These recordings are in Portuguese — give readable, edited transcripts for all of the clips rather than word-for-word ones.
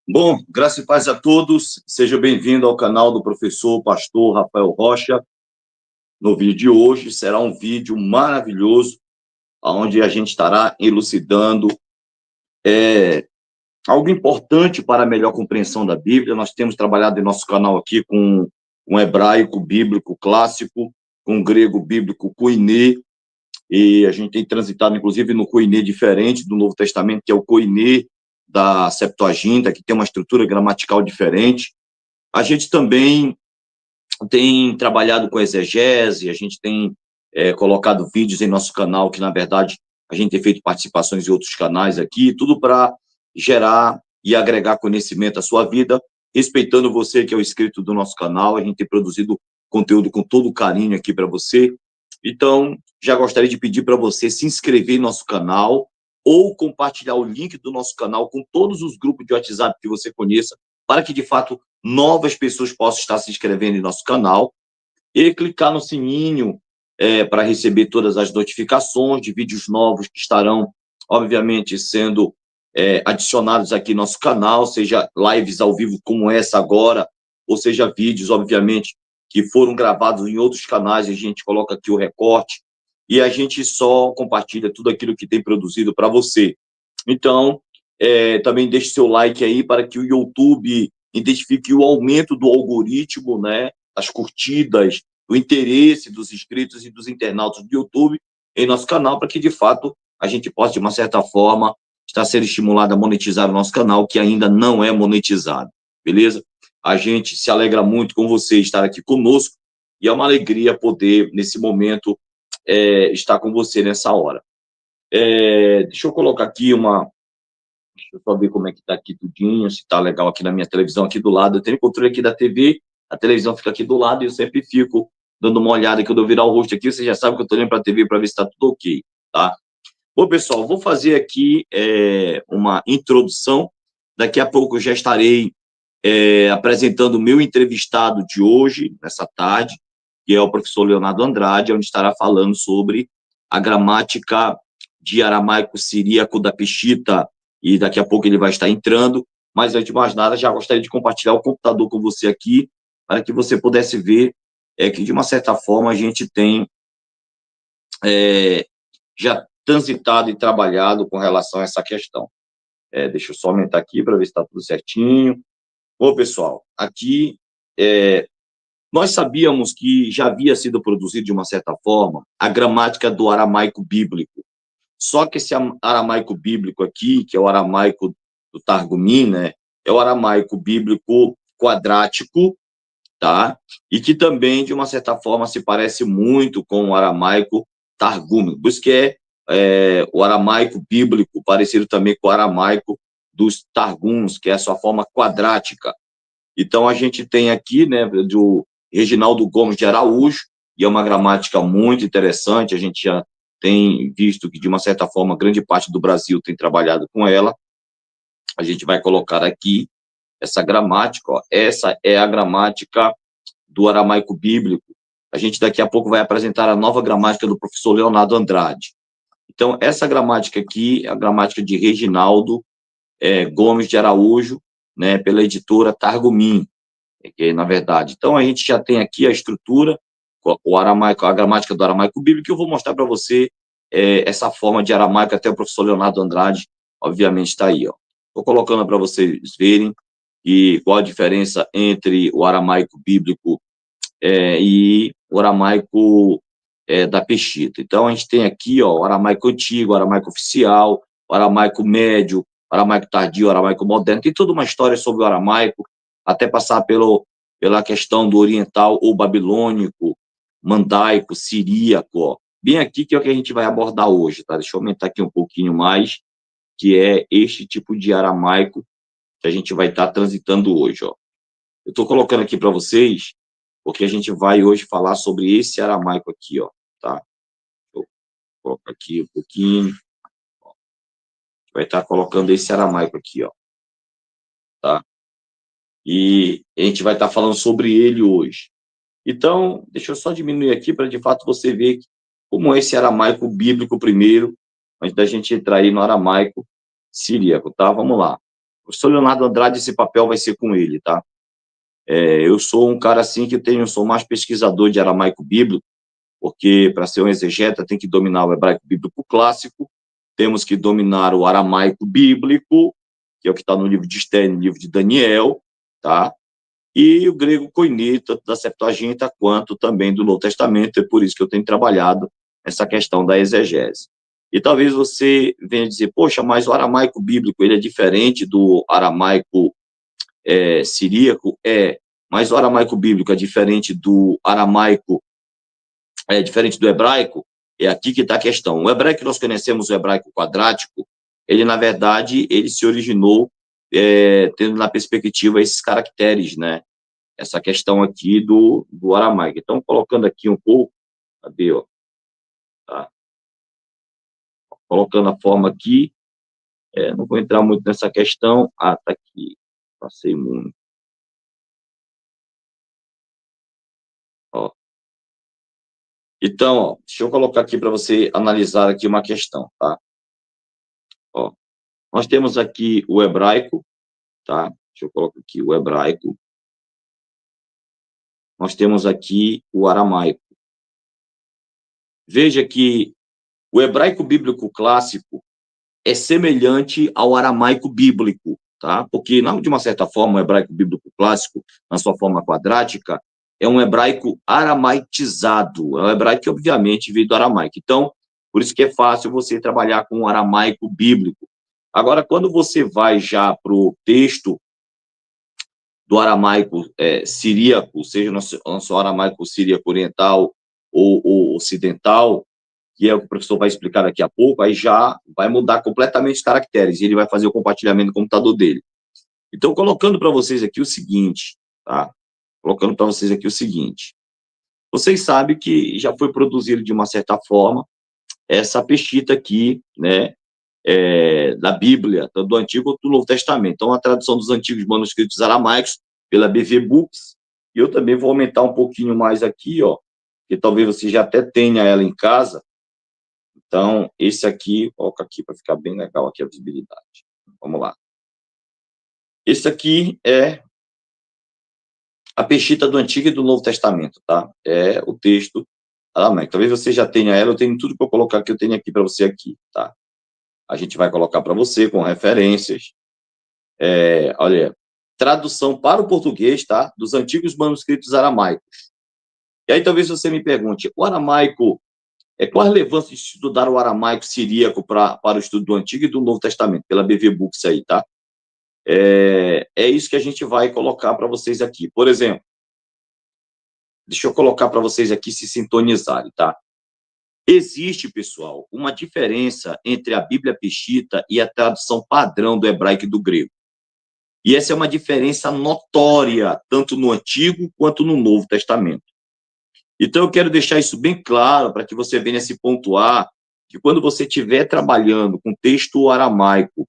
Bom, graça e paz a todos. Seja bem-vindo ao canal do professor pastor Rafael Rocha. No vídeo de hoje será um vídeo maravilhoso, onde a gente estará elucidando algo importante para a melhor compreensão da Bíblia. Nós temos trabalhado em nosso canal aqui com um hebraico bíblico clássico, com um grego bíblico koiné, e a gente tem transitado, inclusive, no koiné diferente do Novo Testamento, que é o koiné da Septuaginta, que tem uma estrutura gramatical diferente. A gente também tem trabalhado com exegese, a gente tem colocado vídeos em nosso canal, que, na verdade, a gente tem feito participações em outros canais aqui, tudo para gerar e agregar conhecimento à sua vida, respeitando você, que é o inscrito do nosso canal. A gente tem produzido conteúdo com todo carinho aqui para você. Então, já gostaria de pedir para você se inscrever em nosso canal ou compartilhar o link do nosso canal com todos os grupos de WhatsApp que você conheça, para que, de fato, novas pessoas possam estar se inscrevendo em nosso canal e clicar no sininho para receber todas as notificações de vídeos novos que estarão, obviamente, sendo adicionados aqui no nosso canal, seja lives ao vivo como essa agora, ou seja vídeos, obviamente, que foram gravados em outros canais, a gente coloca aqui o recorte e a gente só compartilha tudo aquilo que tem produzido para você. Então, também deixe seu like aí para que o YouTube identifique o aumento do algoritmo, né, as curtidas, o interesse dos inscritos e dos internautas do YouTube em nosso canal, para que, de fato, a gente possa, de uma certa forma, estar sendo estimulado a monetizar o nosso canal, que ainda não é monetizado, beleza? A gente se alegra muito com você estar aqui conosco e é uma alegria poder, nesse momento, estar com você nessa hora. Deixa eu colocar aqui deixa eu só ver como é que tá aqui tudinho, se tá legal aqui na minha televisão, aqui do lado. Eu tenho controle aqui da TV, a televisão fica aqui do lado e eu sempre fico dando uma olhada. Quando eu virar o rosto aqui, você já sabe que eu tô olhando para a TV para ver se tá tudo ok, tá? Bom, pessoal, vou fazer aqui uma introdução. Daqui a pouco eu já estarei apresentando o meu entrevistado de hoje, nessa tarde, que é o professor Leonardo Andrade, onde estará falando sobre a gramática de aramaico siríaco da Peshitta, e daqui a pouco ele vai estar entrando. Mas, antes de mais nada, já gostaria de compartilhar o computador com você aqui, para que você pudesse ver que, de uma certa forma, a gente tem já transitado e trabalhado com relação a essa questão. Deixa eu só aumentar aqui para ver se está tudo certinho. Bom, pessoal, aqui nós sabíamos que já havia sido produzido, de uma certa forma, a gramática do aramaico bíblico. Só que esse aramaico bíblico aqui, que é o aramaico do Targumim, né, é o aramaico bíblico quadrático, tá? E que também, de uma certa forma, se parece muito com o aramaico targúmico. Por isso que o aramaico bíblico, parecido também com o aramaico dos targums, que é a sua forma quadrática. Então, a gente tem aqui, né, do Reginaldo Gomes de Araújo, e é uma gramática muito interessante. A gente já tem visto que, de uma certa forma, grande parte do Brasil tem trabalhado com ela. A gente vai colocar aqui essa gramática, ó. Essa é a gramática do aramaico bíblico. A gente daqui a pouco vai apresentar a nova gramática do professor Leonardo Andrade. Então, essa gramática aqui é a gramática de Reginaldo Gomes de Araújo, né, pela editora Targumim, que na verdade. Então, a gente já tem aqui a estrutura, o aramaico, a gramática do aramaico bíblico, que eu vou mostrar para você essa forma de aramaico, até o professor Leonardo Andrade, obviamente, está aí. Estou colocando para vocês verem qual a diferença entre o aramaico bíblico e o aramaico da Peshitta. Então, a gente tem aqui o aramaico antigo, o aramaico oficial, o aramaico médio, o aramaico tardio, o aramaico moderno. Tem toda uma história sobre o aramaico, até passar pela questão do oriental ou babilônico, mandaico, siríaco. Bem aqui que é o que a gente vai abordar hoje, tá? Deixa eu aumentar aqui um pouquinho mais, que é este tipo de aramaico que a gente vai estar transitando hoje, ó. Eu estou colocando aqui para vocês, porque a gente vai hoje falar sobre esse aramaico aqui, ó, tá? Vou colocar aqui um pouquinho. Ó. Vai estar colocando esse aramaico aqui, ó, tá? E a gente vai estar falando sobre ele hoje. Então, deixa eu só diminuir aqui para, de fato, você ver como é esse aramaico bíblico primeiro, antes da gente entrar aí no aramaico siríaco, tá? Vamos lá. O professor Leonardo Andrade, esse papel vai ser com ele, tá? Eu sou um cara assim que sou mais pesquisador de aramaico bíblico, porque para ser um exegeta tem que dominar o hebraico bíblico clássico, temos que dominar o aramaico bíblico, que é o que está no livro de Esther, no livro de Daniel, tá? E o grego koiné, tanto da Septuaginta quanto também do Novo Testamento, é por isso que eu tenho trabalhado essa questão da exegese. E talvez você venha dizer, poxa, mas o aramaico bíblico ele é diferente do aramaico siríaco? Mas o aramaico bíblico é diferente do aramaico, diferente do hebraico? É aqui que está a questão. O hebraico que nós conhecemos, o hebraico quadrático, ele, na verdade, ele se originou tendo na perspectiva esses caracteres, né? Essa questão aqui do aramaico. Então, colocando aqui um pouco, cadê, ó? Tá? Colocando a forma aqui, não vou entrar muito nessa questão. Tá aqui, passei muito. Ó. Então, ó, deixa eu colocar aqui para você analisar aqui uma questão, tá? Ó, nós temos aqui o hebraico, tá? Deixa eu colocar aqui o hebraico. Nós temos aqui o aramaico. Veja que o hebraico bíblico clássico é semelhante ao aramaico bíblico, tá? Porque, de uma certa forma, o hebraico bíblico clássico, na sua forma quadrática, é um hebraico aramaitizado, é um hebraico que, obviamente, veio do aramaico. Então, por isso que é fácil você trabalhar com o aramaico bíblico. Agora, quando você vai já para o texto do aramaico siríaco, seja nosso aramaico siríaco oriental ou ocidental, que é o que o professor vai explicar daqui a pouco, aí já vai mudar completamente os caracteres, e ele vai fazer o compartilhamento do computador dele. Então, colocando para vocês aqui o seguinte, tá? Colocando para vocês aqui o seguinte. Vocês sabem que já foi produzido de uma certa forma essa peshita aqui, né, da Bíblia, tanto do Antigo quanto do Novo Testamento. Então, a tradução dos antigos manuscritos aramaicos pela BV Books, e eu também vou aumentar um pouquinho mais aqui, ó, que talvez você já até tenha ela em casa. Então, esse aqui, coloca aqui para ficar bem legal aqui a visibilidade. Vamos lá. Esse aqui é a peshita do Antigo e do Novo Testamento, tá? É o texto aramaico. Talvez você já tenha ela, eu tenho tudo para colocar que eu tenho aqui para você aqui, tá? A gente vai colocar para você com referências. Olha, tradução para o português, tá? Dos antigos manuscritos aramaicos. E aí talvez você me pergunte, o aramaico, qual a relevância de estudar o aramaico siríaco para o estudo do Antigo e do Novo Testamento, pela BV Books aí, tá? É isso que a gente vai colocar para vocês aqui. Por exemplo, deixa eu colocar para vocês aqui se sintonizarem, tá? Existe, pessoal, uma diferença entre a Bíblia Peshita e a tradução padrão do hebraico e do grego. E essa é uma diferença notória, tanto no Antigo quanto no Novo Testamento. Então, eu quero deixar isso bem claro para que você venha se pontuar que quando você estiver trabalhando com texto aramaico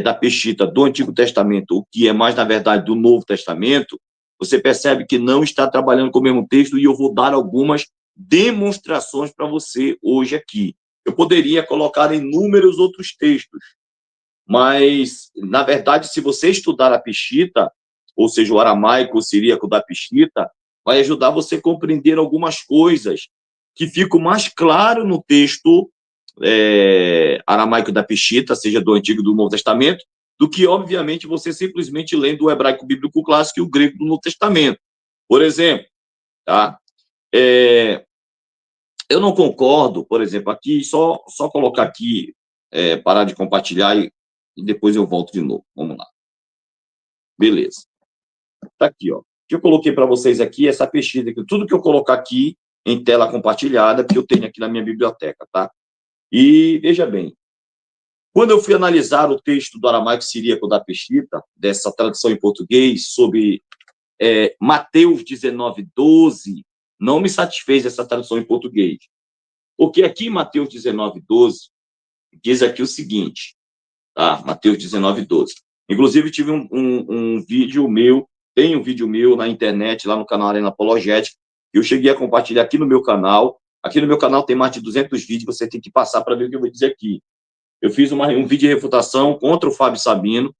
da Peshita do Antigo Testamento, o que é mais, na verdade, do Novo Testamento, você percebe que não está trabalhando com o mesmo texto, e eu vou dar algumas demonstrações para você hoje aqui. Eu poderia colocar inúmeros outros textos, mas, na verdade, se você estudar a Peshita, ou seja, o aramaico, o siríaco da Peshita, vai ajudar você a compreender algumas coisas que ficam mais claro no texto aramaico da Peshita, seja do Antigo e do Novo Testamento, do que, obviamente, você simplesmente lendo o hebraico bíblico clássico e o grego do Novo Testamento. Por exemplo, tá? Eu não concordo, por exemplo, aqui, só colocar aqui, parar de compartilhar e depois eu volto de novo. Vamos lá. Beleza. Tá aqui, ó. O que eu coloquei para vocês aqui, essa pesquisa aqui, tudo que eu colocar aqui em tela compartilhada, que eu tenho aqui na minha biblioteca, tá? E veja bem, quando eu fui analisar o texto do aramaico siríaco da Peshita, dessa tradução em português, sobre Mateus 19:12, não me satisfez essa tradução em português. Porque aqui em Mateus 19:12, diz aqui o seguinte, tá? Mateus 19:12. Inclusive, tive um vídeo meu, tem um vídeo meu na internet, lá no canal Arena Apologética, que eu cheguei a compartilhar aqui no meu canal. Aqui no meu canal tem mais de 200 vídeos, você tem que passar para ver o que eu vou dizer aqui. Eu fiz um vídeo de refutação contra o Fábio Sabino,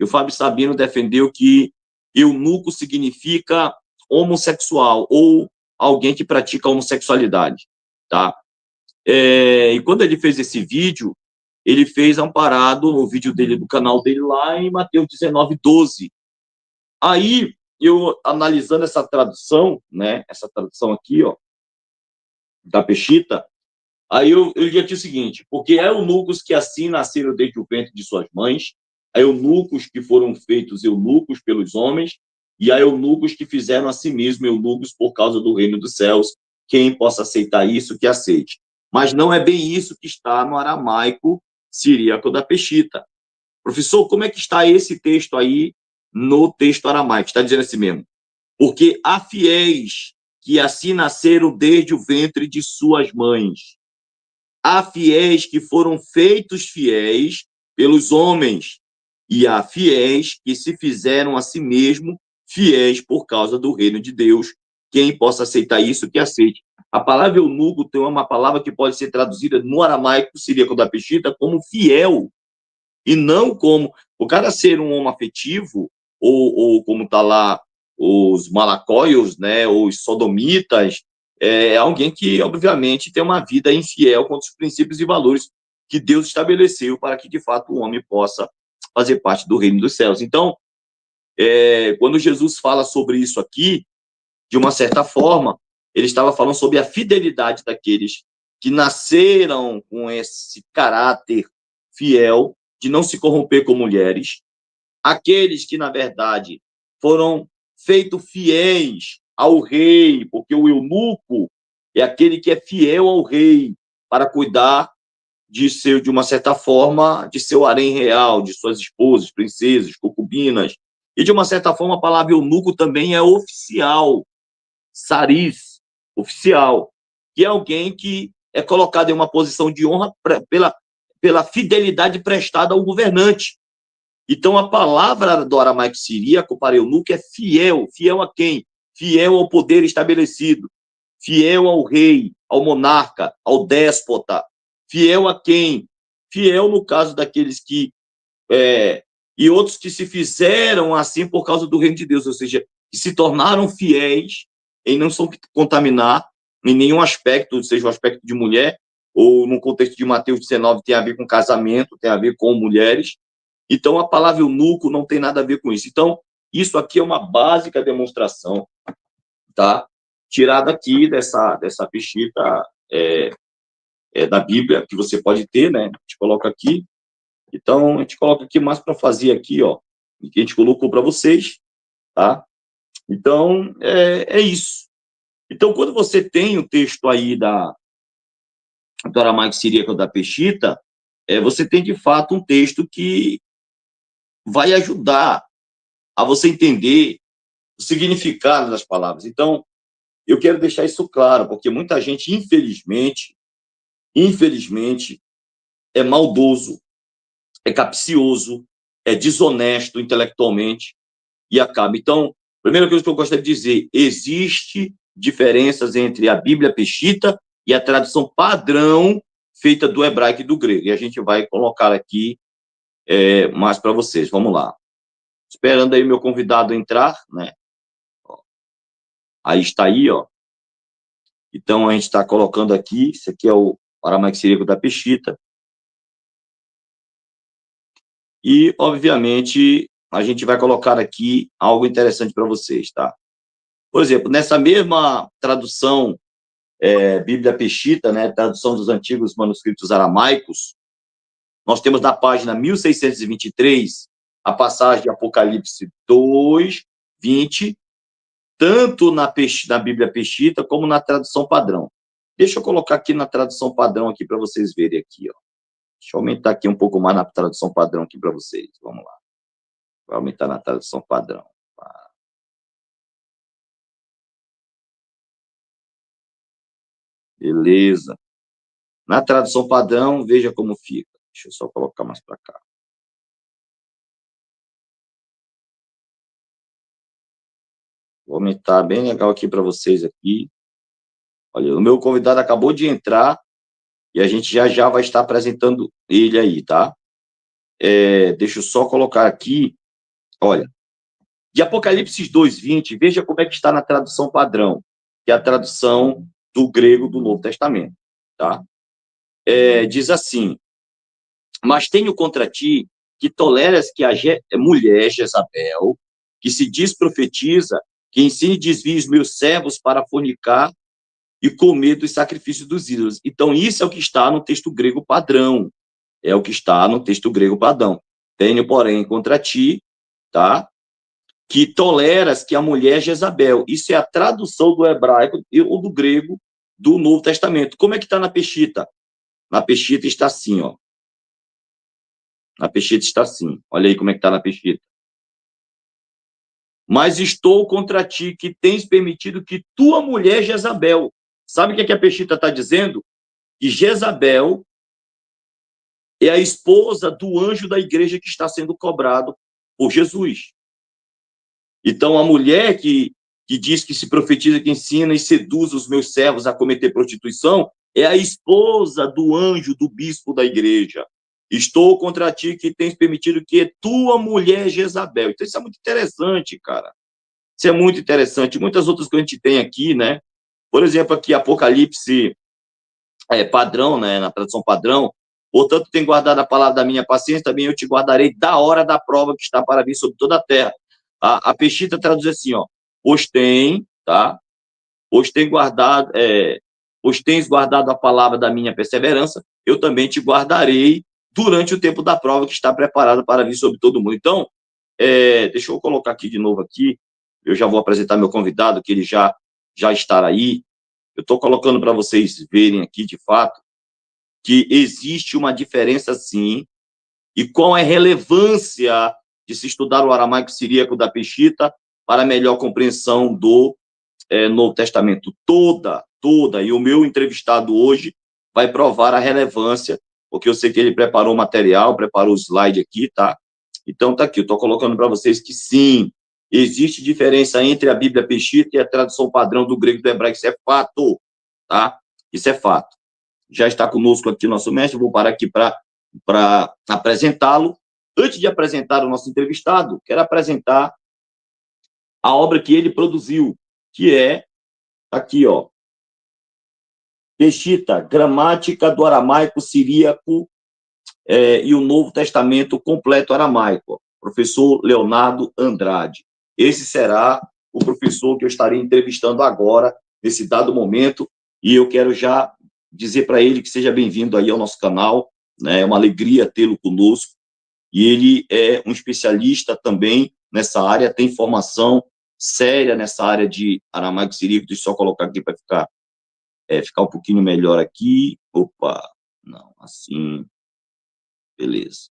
o Fábio Sabino defendeu que eunuco significa homossexual ou alguém que pratica homossexualidade, tá? E quando ele fez esse vídeo, ele fez amparado no vídeo dele, do canal dele lá em Mateus 19:12. Aí, eu analisando essa tradução, né, essa tradução aqui, ó, da Peshitta, aí eu já tinha o seguinte: porque há eunucos que assim nasceram desde o ventre de suas mães, há eunucos que foram feitos eunucos pelos homens, e há eunucos que fizeram a si mesmos eunucos por causa do reino dos céus. Quem possa aceitar isso, que aceite. Mas não é bem isso que está no aramaico siríaco da Peshitta. Professor, como é que está esse texto aí no texto aramaico? Está dizendo assim mesmo: porque há fiéis que assim nasceram desde o ventre de suas mães. Há fiéis que foram feitos fiéis pelos homens, e há fiéis que se fizeram a si mesmo fiéis por causa do reino de Deus. Quem possa aceitar isso, que aceite. A palavra eunuco tem uma palavra que pode ser traduzida no aramaico siríaco da Peshitta como fiel, e não como o cara ser um homem afetivo, ou como está lá os malacóios, né, os sodomitas, é alguém que, obviamente, tem uma vida infiel contra os princípios e valores que Deus estabeleceu para que, de fato, o homem possa fazer parte do reino dos céus. Então, quando Jesus fala sobre isso aqui, de uma certa forma, ele estava falando sobre a fidelidade daqueles que nasceram com esse caráter fiel, de não se corromper com mulheres, aqueles que, na verdade, foram feitos fiéis ao rei, porque o eunuco é aquele que é fiel ao rei para cuidar de uma certa forma, de seu harém real, de suas esposas, princesas, concubinas. E, de uma certa forma, a palavra eunuco também é oficial, saris, oficial, que é alguém que é colocado em uma posição de honra pela fidelidade prestada ao governante. Então, a palavra do aramaico siríaco para eunuco é fiel. Fiel a quem? Fiel ao poder estabelecido. Fiel ao rei, ao monarca, ao déspota. Fiel a quem? Fiel no caso daqueles que... e outros que se fizeram assim por causa do reino de Deus, ou seja, que se tornaram fiéis em não se contaminar em nenhum aspecto, seja o aspecto de mulher, ou no contexto de Mateus 19, tem a ver com casamento, tem a ver com mulheres. Então, a palavra eunuco não tem nada a ver com isso. Então, isso aqui é uma básica demonstração, tá? Tirada aqui dessa Peshitta da Bíblia, que você pode ter, né? A gente coloca aqui. Então, a gente coloca aqui mais para fazer aqui, ó, que a gente colocou para vocês, tá? Então, é isso. Então, quando você tem o texto aí do aramaico siríaco da Peshitta, você tem, de fato, um texto que vai ajudar a você entender o significado das palavras. Então, eu quero deixar isso claro, porque muita gente, infelizmente, é maldoso, é capcioso, é desonesto intelectualmente e acaba. Então, a primeira coisa que eu gostaria de dizer: existe diferenças entre a Bíblia Peshitta e a tradução padrão feita do hebraico e do grego. E a gente vai colocar aqui mais para vocês. Vamos lá. Esperando aí meu convidado entrar, né? Aí está aí, ó. Então, a gente está colocando aqui, isso aqui é o aramaico siríaco da Peshitta. E, obviamente, a gente vai colocar aqui algo interessante para vocês, tá? Por exemplo, nessa mesma tradução, Bíblia Peshitta, né, tradução dos antigos manuscritos aramaicos, nós temos na página 1623 a passagem de Apocalipse 2, 20, tanto na Bíblia Peshitta como na tradução padrão. Deixa eu colocar aqui na tradução padrão aqui para vocês verem aqui, ó. Deixa eu aumentar aqui um pouco mais na tradução padrão aqui para vocês. Vamos lá. Vai aumentar na tradução padrão. Beleza. Na tradução padrão, veja como fica. Deixa eu só colocar mais para cá. Vou aumentar bem legal aqui para vocês aqui. Olha, o meu convidado acabou de entrar e a gente já vai estar apresentando ele aí, tá? Deixa eu só colocar aqui Olha, de Apocalipse 2:20, veja como é que está na tradução padrão, que é a tradução do grego do Novo Testamento, tá? Diz assim: mas tenho contra ti que toleras que a mulher Jezabel, que se diz profetiza, que ensine e desvie os meus servos para fornicar e comer dos sacrifícios dos ídolos. Então, isso é o que está no texto grego padrão. É o que está no texto grego padrão. Tenho, porém, contra ti, tá? Que toleras que a mulher Jezabel. Isso é a tradução do hebraico ou do grego do Novo Testamento. Como é que está na Peshita? Na Peshita está assim, ó. Na Peshita está assim. Olha aí como é que está na Peshita. Mas estou contra ti, que tens permitido que tua mulher Jezabel. Sabe o que a Peshita está dizendo? Que Jezabel é a esposa do anjo da igreja que está sendo cobrado por Jesus. Então, a mulher que diz que se profetiza, que ensina e seduz os meus servos a cometer prostituição, é a esposa do anjo, do bispo da igreja. Estou contra ti que tens permitido que tua mulher Jezabel. Então, isso é muito interessante, cara. Isso é muito interessante. Muitas outras que a gente tem aqui, né? Por exemplo, aqui, Apocalipse padrão, né? Na tradução padrão. Portanto, tenho guardado a palavra da minha paciência, também eu te guardarei da hora da prova que está para vir sobre toda a terra. A Peshita traduz assim, ó, pois tens guardado a palavra da minha perseverança, eu também te guardarei durante o tempo da prova que está preparada para vir sobre todo mundo. Então, deixa eu colocar aqui de novo aqui, eu já vou apresentar meu convidado, que ele já estará aí. Eu estou colocando para vocês verem aqui, de fato, que existe uma diferença, sim, e qual é a relevância de se estudar o aramaico siríaco da Peshita para a melhor compreensão do Novo Testamento. Toda. E o meu entrevistado hoje vai provar a relevância, porque eu sei que ele preparou o material, preparou o slide aqui, tá? Então, tá aqui, eu estou colocando para vocês que, sim, existe diferença entre a Bíblia Peshita e a tradução padrão do grego e do hebraico. Isso é fato, tá? Isso é fato. Já está conosco aqui nosso mestre, vou parar aqui para apresentá-lo. Antes de apresentar o nosso entrevistado, quero apresentar a obra que ele produziu, que é aqui, ó, Peshita, Gramática do Aramaico Siríaco e o Novo Testamento Completo Aramaico, professor Leonardo Andrade. Esse será o professor que eu estarei entrevistando agora, nesse dado momento, e eu quero já dizer para ele que seja bem-vindo aí ao nosso canal, né? É uma alegria tê-lo conosco, e ele é um especialista também nessa área, tem formação séria nessa área de aramaico siríaco. Deixa eu só colocar aqui para ficar um pouquinho melhor aqui. Opa, não, assim, beleza.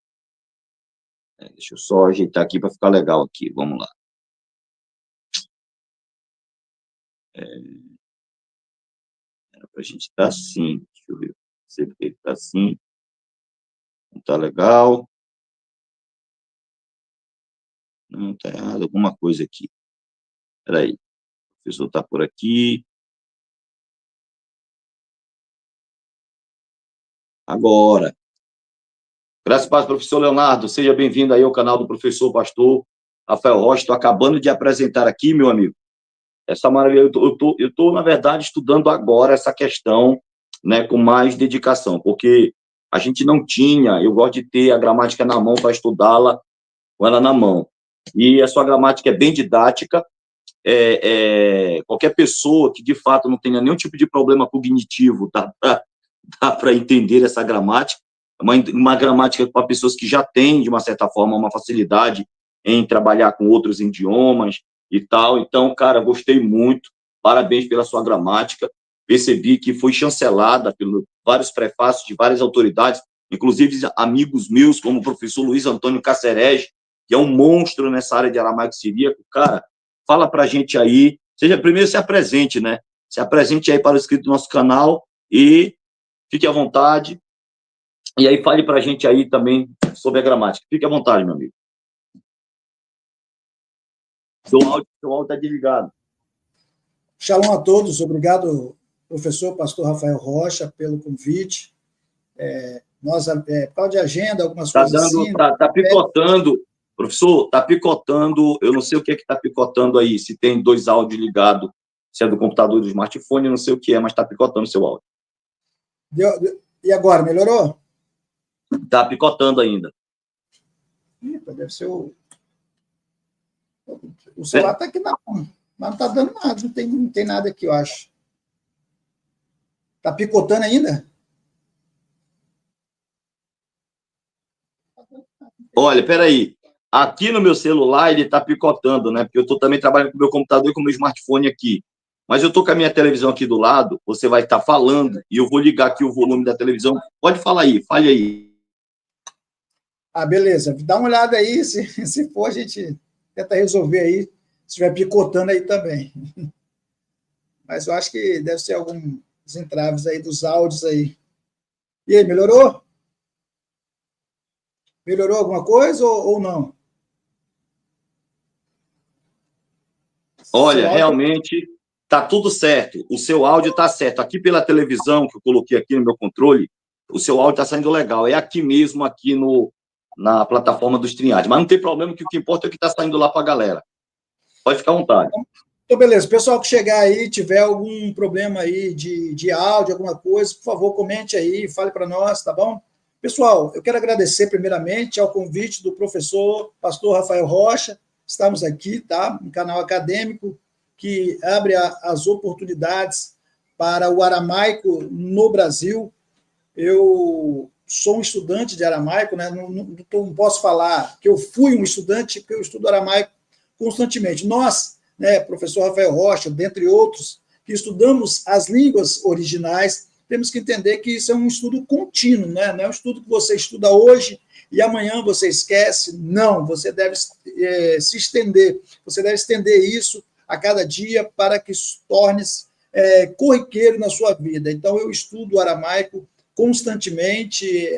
Deixa eu só ajeitar aqui para ficar legal aqui, vamos lá. Era para a gente estar assim, deixa eu ver, se ele está assim, não está legal. Não, está errado alguma coisa aqui. Espera aí, o professor está por aqui. Agora. Graças a Deus, professor Leonardo, seja bem-vindo aí ao canal do professor pastor Rafael Rocha. Estou acabando de apresentar aqui, meu amigo, essa maravilha. Eu tô, na verdade, estudando agora essa questão, né, com mais dedicação, porque a gente não tinha, eu gosto de ter a gramática na mão para estudá-la com ela na mão. E a sua gramática é bem didática. Qualquer pessoa que, de fato, não tenha nenhum tipo de problema cognitivo, dá para entender essa gramática. Uma gramática para pessoas que já têm, de uma certa forma, uma facilidade em trabalhar com outros idiomas e tal. Então, cara, gostei muito. Parabéns pela sua gramática. Percebi que foi chancelada pelos vários prefácios de várias autoridades, inclusive amigos meus, como o professor Luiz Antônio Cacerege, que é um monstro nessa área de aramaico siríaco. Cara, fala pra gente aí. Primeiro se apresente, né? Se apresente aí para o inscrito do nosso canal e fique à vontade. E aí fale para a gente aí também sobre a gramática. Fique à vontade, meu amigo. Seu áudio está desligado. Shalom a todos. Obrigado, professor pastor Rafael Rocha, pelo convite. Nós, por causa de agenda, algumas coisas assim... Está picotando. Professor, está picotando, eu não sei o que é que está picotando aí, se tem 2 áudios ligados, se é do computador ou do smartphone, eu não sei o que é, mas está picotando o seu áudio. E agora, melhorou? Está picotando ainda. Deve ser o celular está aqui na mão, mas não está dando nada, não tem nada aqui, eu acho. Está picotando ainda? Olha, peraí. Aqui no meu celular ele está picotando, né? Porque eu estou também trabalhando com o meu computador e com o meu smartphone aqui. Mas eu estou com a minha televisão aqui do lado, você vai estar falando e eu vou ligar aqui o volume da televisão. Pode falar aí, fale aí. Beleza. Dá uma olhada aí, se for, a gente tenta resolver aí, se estiver picotando aí também. Mas eu acho que deve ser alguns entraves aí dos áudios aí. E aí, melhorou? Melhorou alguma coisa ou não? Olha, realmente está tudo certo. O seu áudio está certo. Aqui pela televisão que eu coloquei aqui no meu controle, o seu áudio está saindo legal. É aqui mesmo, aqui na plataforma do StreamYard. Mas não tem problema, que o que importa é o que está saindo lá para a galera. Pode ficar à vontade. Então, beleza. Pessoal que chegar aí, tiver algum problema aí de áudio, alguma coisa, por favor, comente aí, fale para nós, tá bom? Pessoal, eu quero agradecer primeiramente ao convite do professor Pastor Rafael Rocha. Estamos aqui, tá? Um canal acadêmico que abre as oportunidades para o aramaico no Brasil. Eu sou um estudante de aramaico, né? Não posso falar que eu fui um estudante, porque eu estudo aramaico constantemente. Nós, né, professor Rafael Rocha, dentre outros, que estudamos as línguas originais, temos que entender que isso é um estudo contínuo, né? Não é um estudo que você estuda hoje e amanhã você esquece. Não, você deve se estender. Você deve estender isso a cada dia para que isso torne-se corriqueiro na sua vida. Então, eu estudo aramaico constantemente,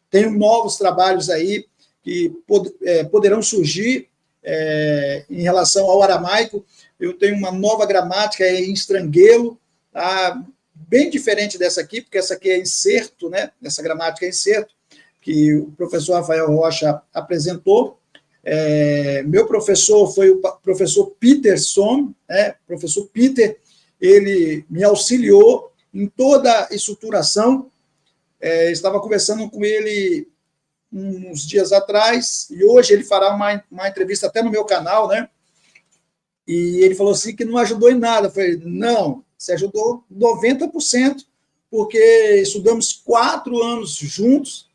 tenho novos trabalhos aí que poderão surgir em relação ao aramaico. Eu tenho uma nova gramática em estranguelo, tá? Bem diferente dessa aqui, porque essa aqui é incerto, né? Essa gramática é incerto, que o professor Rafael Rocha apresentou. Meu professor foi o professor Peterson, né? Professor Peter, ele me auxiliou em toda a estruturação. Estava conversando com ele uns dias atrás, e hoje ele fará uma entrevista até no meu canal, né? E ele falou assim que não ajudou em nada. Eu falei, não, você ajudou 90%, porque estudamos 4 anos juntos,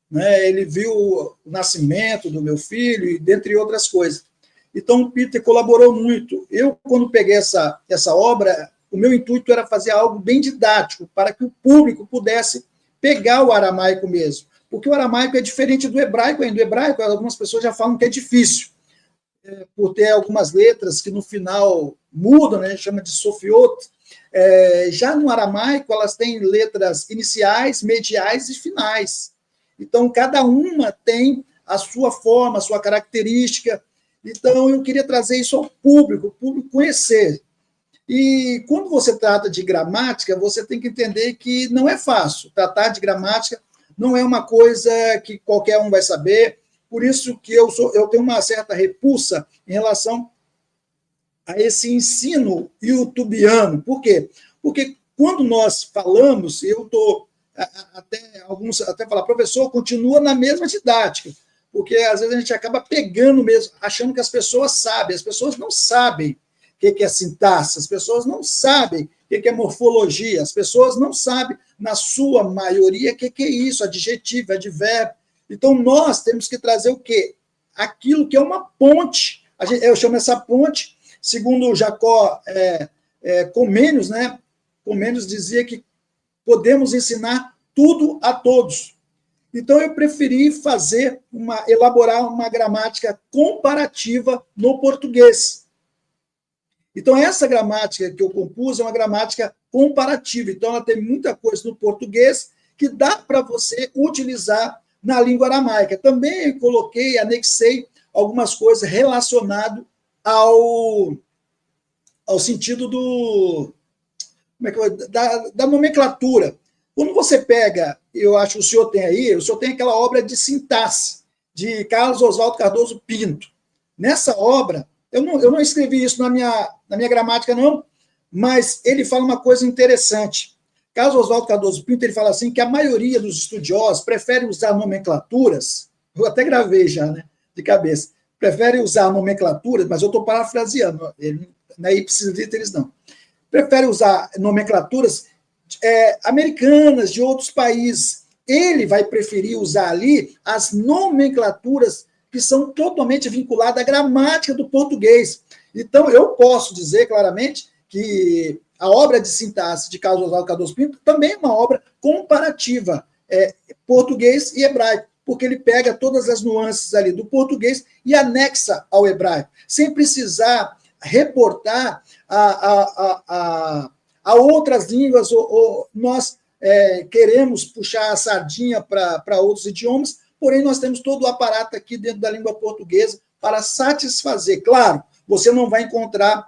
né? Ele viu o nascimento do meu filho, e dentre outras coisas. Então, o Peter colaborou muito. Eu, quando peguei essa obra, o meu intuito era fazer algo bem didático, para que o público pudesse pegar o aramaico mesmo. Porque o aramaico é diferente do hebraico ainda. O hebraico, algumas pessoas já falam que é difícil, por ter algumas letras que no final mudam, né? A gente chama de sofiot. Já no aramaico, elas têm letras iniciais, mediais e finais. Então, cada uma tem a sua forma, a sua característica. Então, eu queria trazer isso ao público, o público conhecer. E quando você trata de gramática, você tem que entender que não é fácil. Tratar de gramática não é uma coisa que qualquer um vai saber. Por isso que eu tenho uma certa repulsa em relação a esse ensino youtubiano. Por quê? Porque quando nós falamos, eu estou alguns até falar, professor, continua na mesma didática, porque às vezes a gente acaba pegando mesmo, achando que as pessoas sabem. As pessoas não sabem o que é sintaxe, as pessoas não sabem o que é morfologia, as pessoas não sabem, na sua maioria, o que é isso, adjetivo, advérbio. Então, nós temos que trazer o quê? Aquilo que é uma ponte. Eu chamo essa ponte, segundo Jacó Comênios, né? Comênios dizia que podemos ensinar tudo a todos. Então, eu preferi elaborar uma gramática comparativa no português. Então, essa gramática que eu compus é uma gramática comparativa. Então, ela tem muita coisa no português que dá para você utilizar na língua aramaica. Também anexei algumas coisas relacionadas ao sentido da nomenclatura. Quando você pega, eu acho que o senhor tem aquela obra de sintaxe de Carlos Oswaldo Cardoso Pinto. Nessa obra, eu não escrevi isso na minha gramática, não, mas ele fala uma coisa interessante. Carlos Oswaldo Cardoso Pinto, ele fala assim que a maioria dos estudiosos prefere usar nomenclaturas, eu até gravei já, né, de cabeça, prefere usar nomenclaturas, mas eu estou parafraseando, não é ipsis literis, não. Prefere usar nomenclaturas americanas, de outros países. Ele vai preferir usar ali as nomenclaturas que são totalmente vinculadas à gramática do português. Então, eu posso dizer claramente que a obra de sintaxe de Carlos Oswaldo Cardoso Pinto também é uma obra comparativa, português e hebraico, porque ele pega todas as nuances ali do português e anexa ao hebraico, sem precisar reportar a outras línguas, ou nós queremos puxar a sardinha para outros idiomas, porém nós temos todo o aparato aqui dentro da língua portuguesa para satisfazer. Claro, você não vai encontrar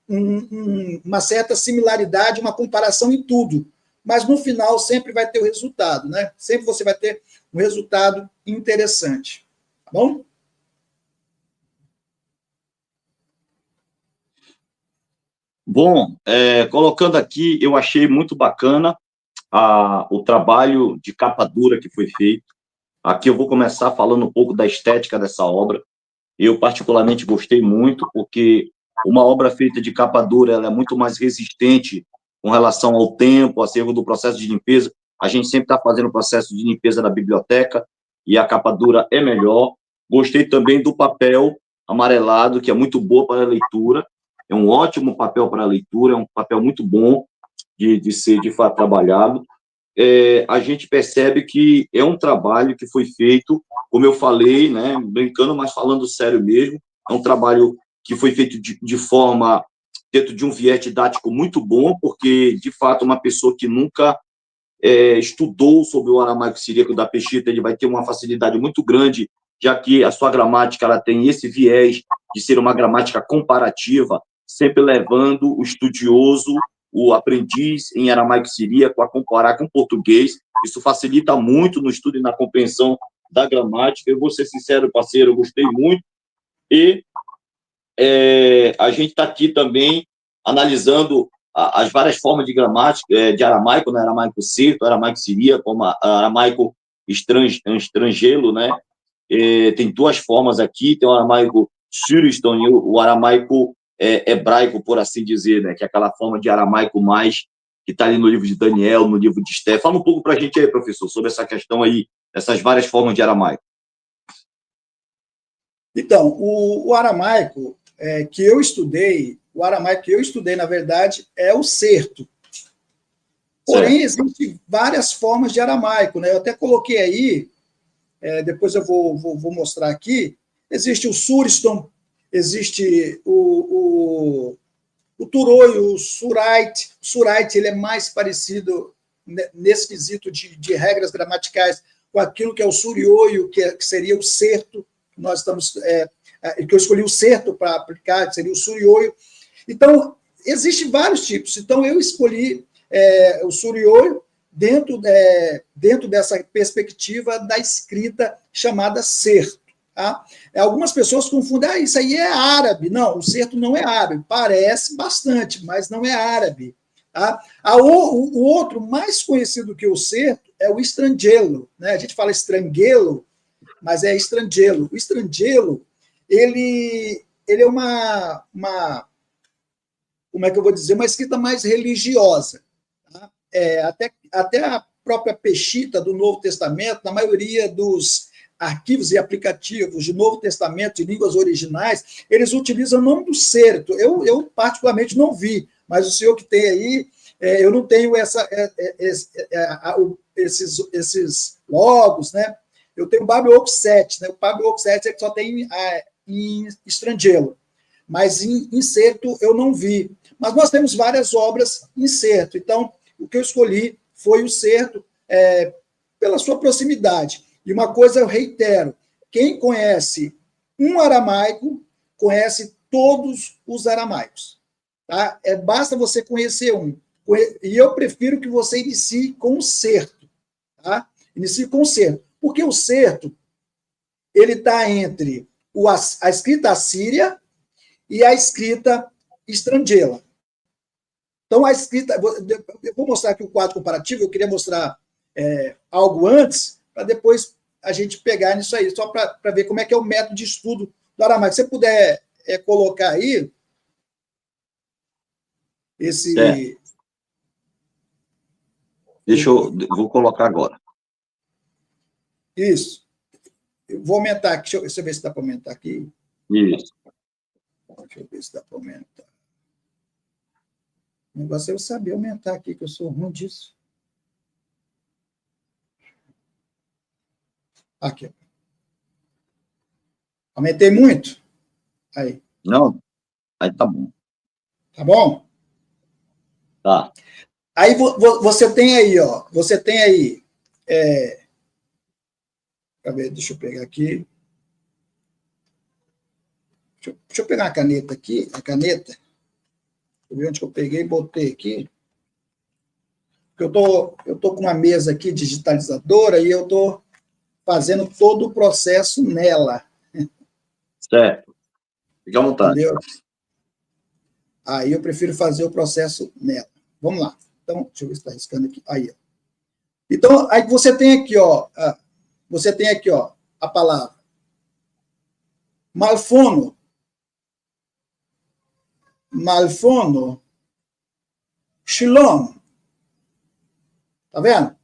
uma certa similaridade, uma comparação em tudo, mas no final sempre vai ter o resultado, né? Sempre você vai ter um resultado interessante. Tá bom? Bom, colocando aqui, eu achei muito bacana o trabalho de capa dura que foi feito. Aqui eu vou começar falando um pouco da estética dessa obra. Eu, particularmente, gostei muito, porque uma obra feita de capa dura ela é muito mais resistente com relação ao tempo, a erro do processo de limpeza. A gente sempre está fazendo o processo de limpeza da biblioteca e a capa dura é melhor. Gostei também do papel amarelado, que é muito boa para a leitura. É um ótimo papel para a leitura, é um papel muito bom de ser, de fato, trabalhado. A gente percebe que é um trabalho que foi feito, como eu falei, né, brincando, mas falando sério mesmo, é um trabalho que foi feito de forma, dentro de um viés didático muito bom, porque, de fato, uma pessoa que nunca estudou sobre o aramaico siríaco da Peshitta, ele vai ter uma facilidade muito grande, já que a sua gramática ela tem esse viés de ser uma gramática comparativa, sempre levando o estudioso, o aprendiz em aramaico siríaco a comparar com o português. Isso facilita muito no estudo e na compreensão da gramática. Eu vou ser sincero, parceiro, eu gostei muito. E a gente está aqui também analisando as várias formas de gramática, de aramaico, né? Aramaico certo, aramaico siríaco, como aramaico estrangelo, né? Tem duas formas aqui, tem o aramaico suriston e o aramaico hebraico, por assim dizer, né? Que é aquela forma de aramaico mais que está ali no livro de Daniel, no livro de Esté. Fala um pouco para a gente aí, professor, sobre essa questão aí, essas várias formas de aramaico. Então, o aramaico que eu estudei, na verdade, é o certo. Porém, existem várias formas de aramaico, né? Eu até coloquei aí, depois eu vou mostrar aqui. Existe o suriston, existe o turoio, o surite. O surite ele é mais parecido nesse quesito de regras gramaticais com aquilo que é o surioio, que seria o certo. Nós estamos que eu escolhi o certo para aplicar, que seria o surioio. Então, existem vários tipos. Então, eu escolhi o surioio dentro dessa perspectiva da escrita chamada certo. Tá? Algumas pessoas confundem, isso aí é árabe. Não, o certo não é árabe. Parece bastante, mas não é árabe. Tá? O outro, mais conhecido que o certo, é o estrangelo. Né? A gente fala estranguelo, mas é estrangelo. O estrangelo, ele é uma, como é que eu vou dizer, uma escrita mais religiosa. Tá? Até a própria Peshitta do Novo Testamento, na maioria dos arquivos e aplicativos de Novo Testamento e línguas originais, eles utilizam o nome do certo. Eu particularmente não vi, mas o senhor que tem aí, eu não tenho esses logos, né? Eu tenho o Babel 7, né? O Babel 7 é que só tem em estrangelo, mas em certo eu não vi. Mas nós temos várias obras em certo, então o que eu escolhi foi o certo pela sua proximidade. E uma coisa eu reitero, quem conhece um aramaico, conhece todos os aramaicos. Tá? Basta você conhecer um. E eu prefiro que você inicie com o certo. Tá? Inicie com o certo. Porque o certo, ele está entre a escrita assíria e a escrita estrangela. Então, a escrita... Eu vou mostrar aqui o quadro comparativo, eu queria mostrar algo antes, para depois a gente pegar nisso aí, só para ver como é que é o método de estudo do aramaico. Se você puder colocar aí esse... Vou colocar agora. Isso. Eu vou aumentar aqui, deixa eu ver se dá para aumentar aqui. Isso. Deixa eu ver se dá para aumentar. O negócio é eu saber aumentar aqui, que eu sou ruim disso. Aqui. Aumentei muito? Aí. Não, aí tá bom. Tá bom? Tá. Aí você tem aí, ó. Você tem aí. Deixa eu pegar aqui. Deixa eu pegar a caneta aqui, a caneta. Deixa eu ver onde que eu peguei e botei aqui. Porque eu tô com uma mesa aqui digitalizadora e eu tô fazendo todo o processo nela. Certo. Fique à vontade. Entendeu? Aí eu prefiro fazer o processo nela. Vamos lá. Então, deixa eu ver se está riscando aqui. Aí, ó. Então, aí você tem aqui, ó. Você tem aqui, ó, a palavra malfono. Malfono. Shalom. Tá vendo?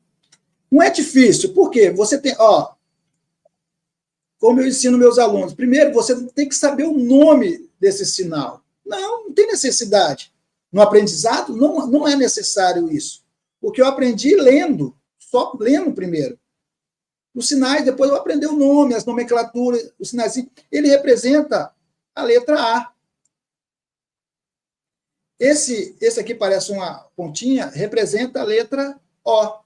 Não é difícil, por quê? Você tem, ó, como eu ensino meus alunos, primeiro você tem que saber o nome desse sinal. Não tem necessidade. No aprendizado, não é necessário isso. Porque eu aprendi lendo, só lendo primeiro. Os sinais, depois eu aprendi o nome, as nomenclaturas, os sinais. Ele representa a letra A. Esse aqui parece uma pontinha, representa a letra O.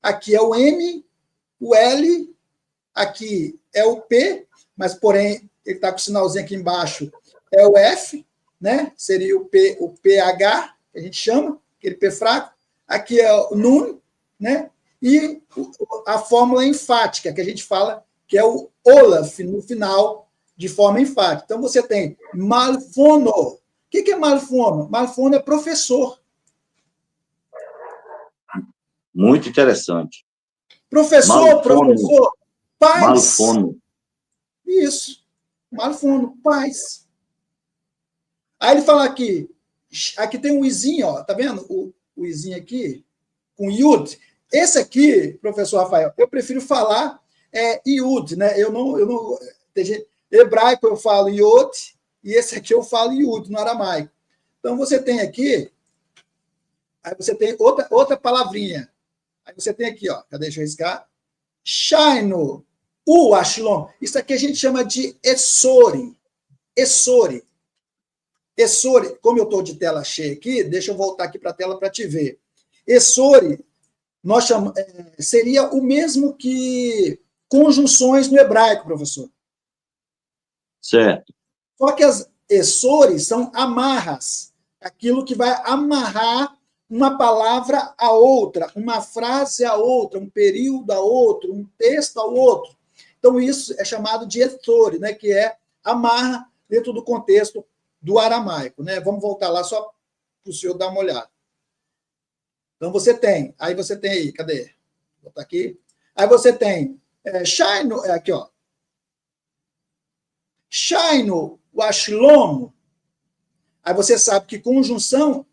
Aqui é o M, o L, aqui é o P, mas, porém, ele está com o sinalzinho aqui embaixo, é o F, né? Seria o PH, que a gente chama, aquele P fraco. Aqui é o NUN, né? E a fórmula enfática, que a gente fala que é o OLAF, no final, de forma enfática. Então, você tem malfono. O que é malfono? Malfono é professor. Muito interessante. Professor, malfono. Professor, paz. Malfono. Isso. Malfono, paz. Aí ele fala aqui tem um izinho, ó, tá vendo? O izinho aqui, com iud. Esse aqui, professor Rafael, eu prefiro falar iud, né? Eu não hebraico eu falo iod, e esse aqui eu falo iud, no aramaico. Então, você tem aqui, aí você tem outra palavrinha. Aí você tem aqui, ó, deixa eu riscar. Shaino, ashlom. Isso aqui a gente chama de essori. Essori. Essori, como eu estou de tela cheia aqui, deixa eu voltar aqui para a tela para te ver. Essori, nós chamamos, seria o mesmo que conjunções no hebraico, professor. Certo. Só que as essores são amarras, aquilo que vai amarrar uma palavra a outra, uma frase a outra, um período a outro, um texto a outro. Então, isso é chamado de essore, né, que é amarra dentro do contexto do aramaico. Né? Vamos voltar lá só para o senhor dar uma olhada. Então, você tem aí, cadê? Vou botar aqui. Aí você tem Shaino, aqui, ó. Shaino, o ashlomo. Aí você sabe que conjunção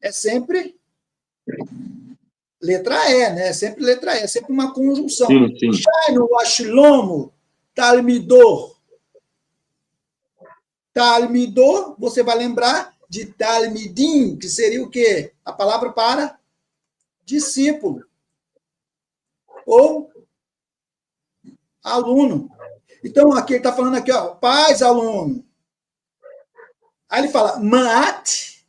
é sempre letra E, né? Sempre letra E, é sempre uma conjunção. Sim. Shaino, o ashlomo, talmidor. Talmidor, você vai lembrar de talmidim, que seria o quê? A palavra para discípulo. Ou aluno. Então, aqui ele está falando aqui, ó, paz, aluno. Aí ele fala, maat.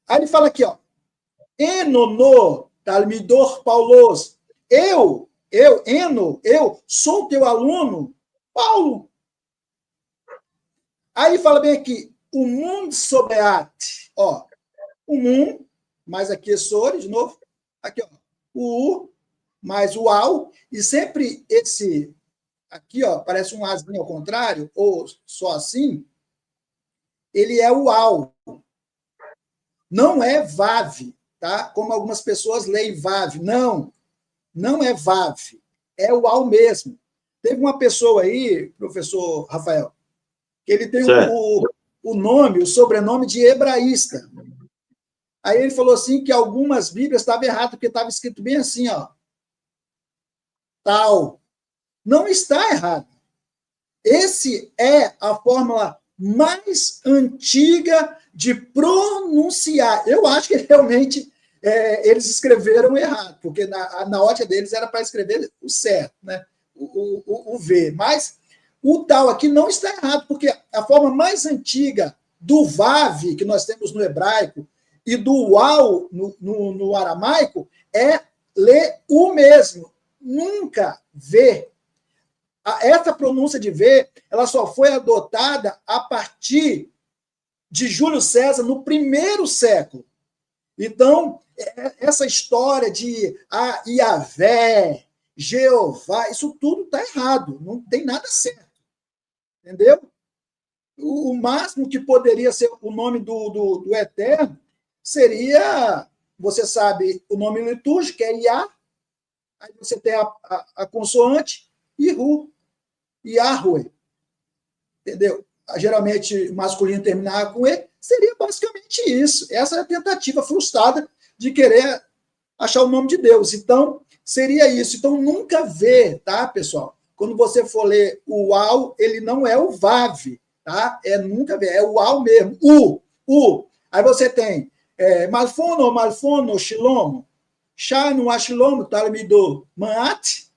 Aí ele fala aqui, ó, enono, talmidor paulos. Eu sou teu aluno, Paulo. Aí ele fala bem aqui, o mundo sobeat. O mundo, mais aqui é sore, de novo. Aqui, ó, o mais o ao, e sempre esse aqui, ó, parece um azinho ao contrário, ou só assim, ele é o ao. Não é vav, tá? Como algumas pessoas leem vav. Não, não é vav. É o ao mesmo. Teve uma pessoa aí, professor Rafael, que ele tem o nome, o sobrenome de hebraísta. Aí ele falou assim que algumas Bíblias estavam erradas, porque estava escrito bem assim, ó. Tal. Não está errado. Esse é a fórmula mais antiga de pronunciar. Eu acho que realmente eles escreveram errado, porque na ótica deles era para escrever o certo, né? O V. Mas o tal aqui não está errado, porque a forma mais antiga do Vav, que nós temos no hebraico, e do Uau no aramaico, é ler o mesmo. Nunca V. Essa pronúncia de V, ela só foi adotada a partir de Júlio César no primeiro século. Então, essa história de Iavé, Jeová, isso tudo está errado, não tem nada certo. Entendeu? O máximo que poderia ser o nome do Eterno seria, você sabe, o nome litúrgico, que é Iá, aí você tem a consoante, Ihu, Yahweh. Entendeu? Geralmente masculino terminar com E, seria basicamente isso. Essa é a tentativa frustrada de querer achar o nome de Deus. Então, seria isso. Então, nunca vê, tá, pessoal? Quando você for ler o Uau, ele não é o Vav, tá? Nunca vê, é o Uau mesmo. U. Aí você tem Malfono, Shilomo, Shanu, Ashilomo, Talmidor, Maat,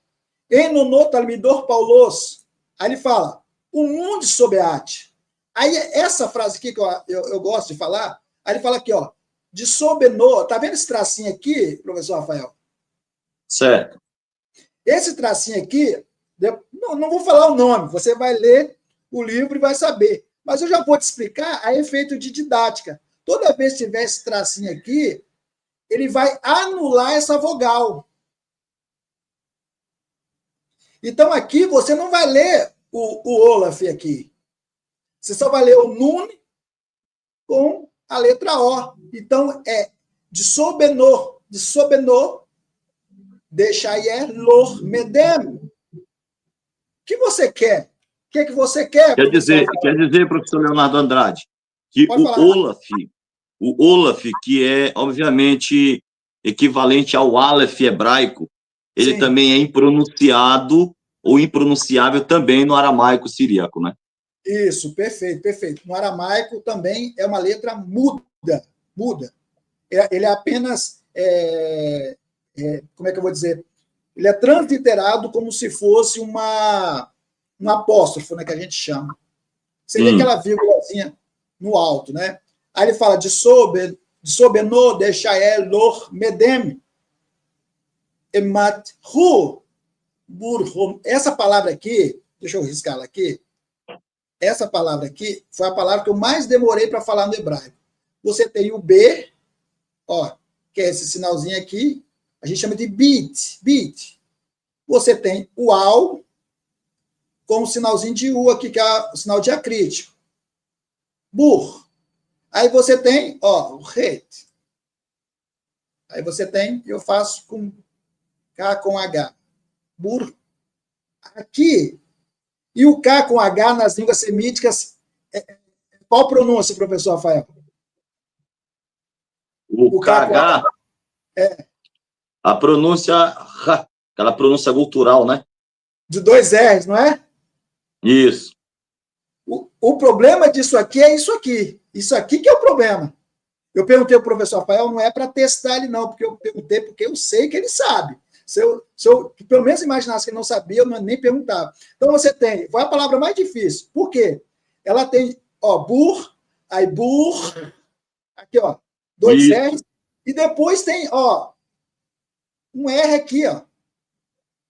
Enono, Talmidor, Paulos. Aí ele fala, o mundo sobeate. Aí, essa frase aqui que eu gosto de falar, aí ele fala aqui, ó, de sobenô, tá vendo esse tracinho aqui, professor Rafael? Certo. Esse tracinho aqui, não vou falar o nome, você vai ler o livro e vai saber. Mas eu já vou te explicar a efeito de didática. Toda vez que tiver esse tracinho aqui, ele vai anular essa vogal. Então, aqui, você não vai ler o Olaf aqui. Você só vai ler o Nun com a letra O. Então, é de sobenô, deixayer lor medem. O que você quer? O que você quer, professor? Quer dizer, professor Leonardo Andrade, que o Olaf, que é, obviamente, equivalente ao Aleph hebraico, ele Sim. também é impronunciado ou impronunciável também no aramaico siríaco, né? Isso, perfeito. No aramaico também é uma letra muda. Ele é apenas, como é que eu vou dizer? Ele é transliterado como se fosse um apóstrofo, né, que a gente chama. Seria aquela vírgulazinha no alto, né? Aí ele fala de sobenô, deixael, lor, medem, emat, hu, burhom. Essa palavra aqui, deixa eu riscar aqui, essa palavra aqui foi a palavra que eu mais demorei para falar no hebraico. Você tem o B, ó, que é esse sinalzinho aqui, a gente chama de bit. Você tem o al, com o sinalzinho de U aqui, que é o sinal diacrítico. Bur. Aí você tem, ó, o ret. Aí você tem, eu faço com K com H. Bur. Aqui, e o K com H nas línguas semíticas, qual pronúncia, professor Rafael? O KH, a pronúncia, aquela pronúncia cultural, né? De 2 R's, não é? Isso. O problema disso aqui é isso aqui. Isso aqui que é o problema. Eu perguntei ao professor Rafael, não é para testar ele, não, porque eu perguntei porque eu sei que ele sabe. Se eu pelo menos imaginasse que ele não sabia, eu nem perguntava. Então, você tem, foi a palavra mais difícil. Por quê? Ela tem, ó, bur, aí bur, aqui, ó, 2 R's, e depois tem, ó, um R aqui, ó,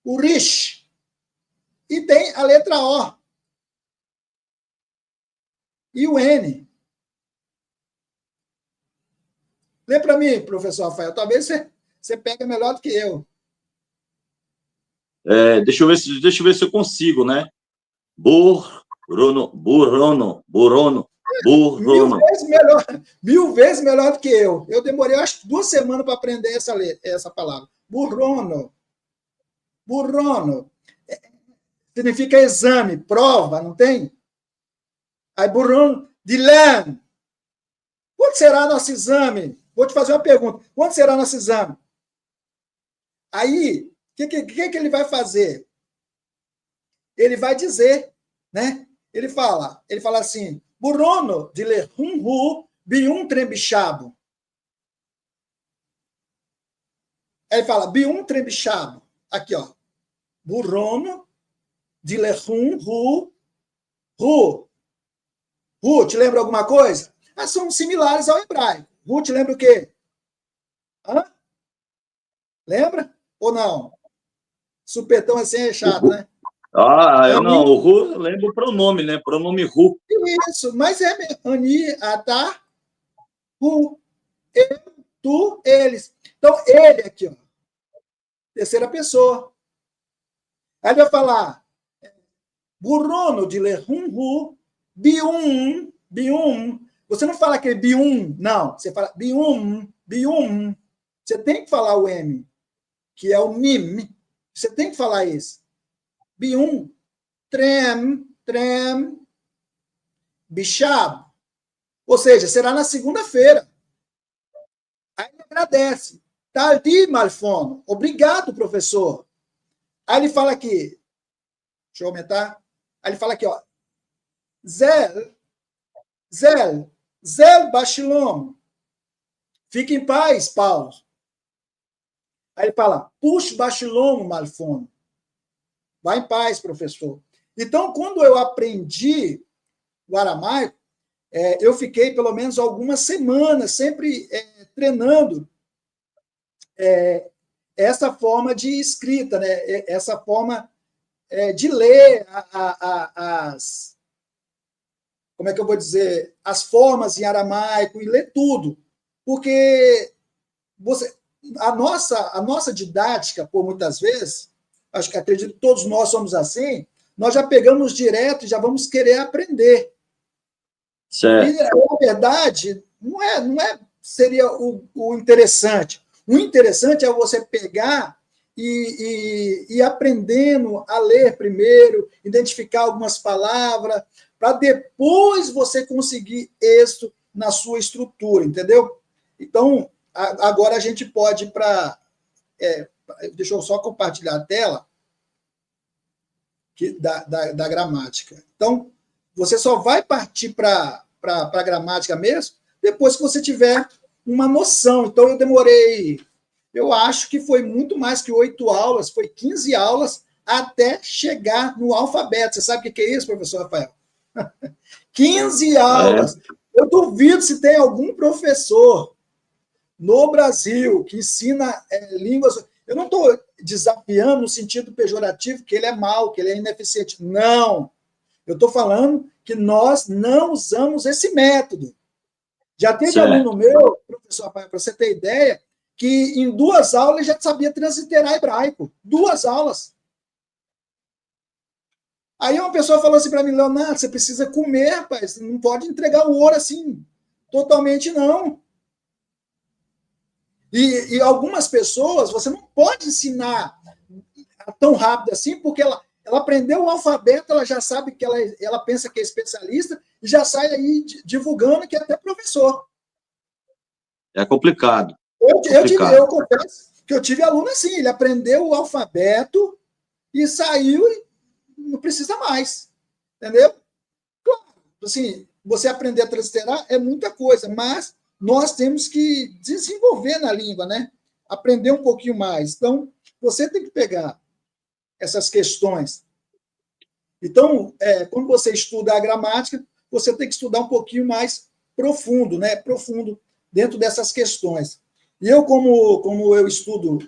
o rish, e tem a letra O, e o N. Lê para mim, professor Rafael, talvez você pega melhor do que eu. Deixa eu ver se eu consigo, né? Burrono. Mil vezes melhor do que eu. Eu demorei, acho que 2 semanas para aprender essa palavra. Burrono. Significa exame, prova, não tem? Aí, burrono de lã. Quando será nosso exame? Vou te fazer uma pergunta. Quando será nosso exame? Aí, o que ele vai fazer? Ele vai dizer, né? Ele fala assim, Burono de lerunhu bium trembichabo. Aí ele fala, bium trembichabo. Aqui, ó. Burono de lerunhu ru. Ru, te lembra alguma coisa? São similares ao hebraico. Ru te lembra o quê? Hã? Lembra? Ou não? Supetão assim é chato, né? Não, o Ru, lembra o pronome, né? Pronome Ru. Isso, mas é Ani, Atá, Ru. Eu, tu, eles. Então, ele aqui, ó. Terceira pessoa. Aí vai falar Burono de lerunhu, bium. Você não fala aquele bium, não. Você fala bium. Você tem que falar o M, que é o mim. Você tem que falar isso. Bium, trem, bichab. Ou seja, será na segunda-feira. Aí ele agradece. Tardi, Malfono. Obrigado, professor. Aí ele fala aqui. Deixa eu aumentar. Aí ele fala aqui, ó. Zel Bashilom. Fique em paz, Paulo. Aí ele fala, puxa Bashilom, Malfono. Vai em paz, professor. Então, quando eu aprendi o aramaico, eu fiquei pelo menos algumas semanas sempre treinando essa forma de escrita, né? Essa forma de ler as... Como é que eu vou dizer? As formas em aramaico e ler tudo. Porque a nossa didática, por muitas vezes, acho que acredito que todos nós somos assim, nós já pegamos direto e já vamos querer aprender. Certo. E, na verdade, não seria o interessante. O interessante é você pegar e ir aprendendo a ler primeiro, identificar algumas palavras, para depois você conseguir êxito na sua estrutura, entendeu? Então, agora a gente pode ir para... deixa eu só compartilhar a tela da gramática. Então, você só vai partir para a gramática mesmo depois que você tiver uma noção. Então, eu acho que foi muito mais que 8 aulas, foi 15 aulas até chegar no alfabeto. Você sabe o que é isso, professor Rafael? 15 aulas. Eu duvido se tem algum professor no Brasil que ensina línguas... Eu não estou desafiando no sentido pejorativo que ele é mau, que ele é ineficiente. Não. Eu estou falando que nós não usamos esse método. Já teve aluno meu, professor Rafael, para você ter ideia, que em 2 aulas já sabia transliterar hebraico. 2 aulas. Aí uma pessoa falou assim para mim, Leonardo, você precisa comer, rapaz, você não pode entregar o ouro assim, totalmente não. E algumas pessoas, você não pode ensinar tão rápido assim, porque ela aprendeu o alfabeto, ela já sabe que ela pensa que é especialista, e já sai aí divulgando que é até professor. É complicado. Eu confesso que eu tive aluno assim, ele aprendeu o alfabeto e saiu e não precisa mais. Entendeu? Claro, assim, você aprender a transliterar é muita coisa, mas nós temos que desenvolver na língua, né? Aprender um pouquinho mais. Então, você tem que pegar essas questões. Então, quando você estuda a gramática, você tem que estudar um pouquinho mais profundo, né? Profundo dentro dessas questões. E eu, como eu estudo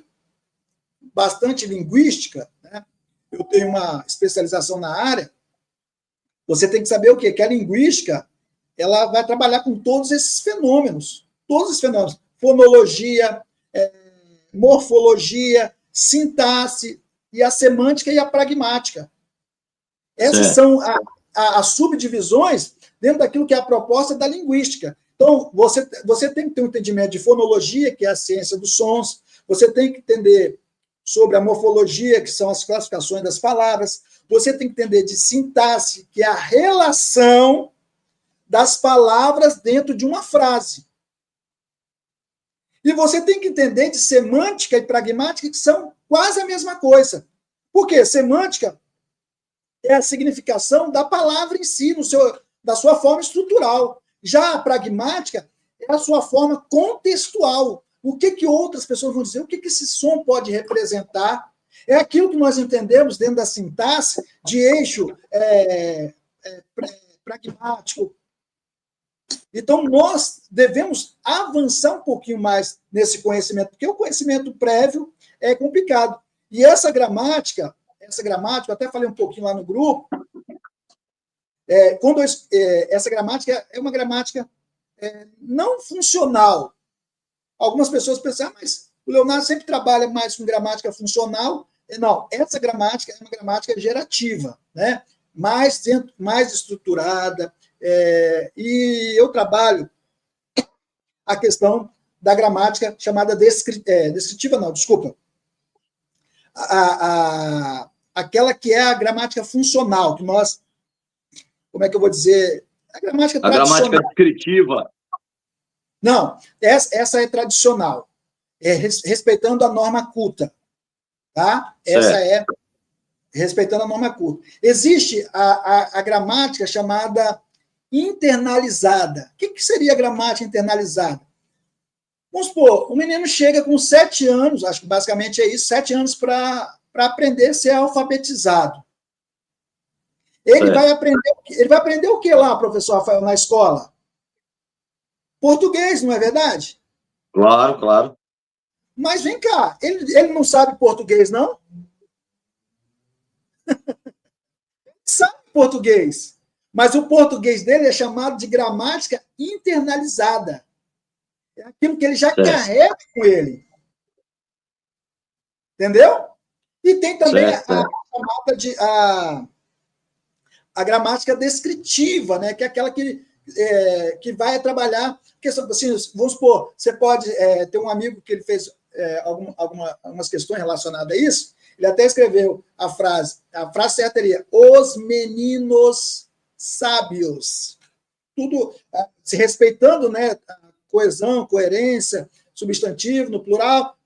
bastante linguística, né? Eu tenho uma especialização na área, você tem que saber o quê? Que a linguística ela vai trabalhar com todos esses fenômenos. Fonologia, morfologia, sintaxe, e a semântica e a pragmática. Essas são as subdivisões dentro daquilo que é a proposta da linguística. Então, você tem que ter um entendimento de fonologia, que é a ciência dos sons, você tem que entender sobre a morfologia, que são as classificações das palavras, você tem que entender de sintaxe, que é a relação das palavras dentro de uma frase. E você tem que entender de semântica e pragmática, que são quase a mesma coisa. Por quê? Semântica é a significação da palavra em si, da sua forma estrutural. Já a pragmática é a sua forma contextual. O que outras pessoas vão dizer? O que esse som pode representar? É aquilo que nós entendemos dentro da sintaxe de eixo pragmático. Então, nós devemos avançar um pouquinho mais nesse conhecimento, porque o conhecimento prévio é complicado. E essa gramática, eu até falei um pouquinho lá no grupo, essa gramática é uma gramática não funcional. Algumas pessoas pensam, mas o Leonardo sempre trabalha mais com gramática funcional. Não, essa gramática é uma gramática gerativa, né? mais estruturada, e eu trabalho a questão da gramática chamada descritiva, não, desculpa. Aquela que é a gramática funcional, que nós, como é que eu vou dizer? A gramática tradicional. A gramática descritiva. Não, essa é tradicional, respeitando a norma culta. Tá? Essa é respeitando a norma culta. Existe a gramática chamada internalizada. O que seria a gramática internalizada? Vamos supor, o menino chega com 7 anos, acho que basicamente é isso, 7 anos para aprender a ser alfabetizado. Ele vai aprender o que lá, professor Rafael, na escola? Português, não é verdade? Claro, claro. Mas vem cá, ele não sabe português, não? Sabe português, mas o português dele é chamado de gramática internalizada. É aquilo que ele já carrega com ele. Entendeu? E tem também a chamada de a gramática descritiva, né? Que é aquela que vai trabalhar. Assim, vamos supor, você pode ter um amigo que ele fez algumas questões relacionadas a isso. Ele até escreveu a frase certa seria: os meninos sábios. Tudo se respeitando, né? A coesão, coerência, substantivo no plural,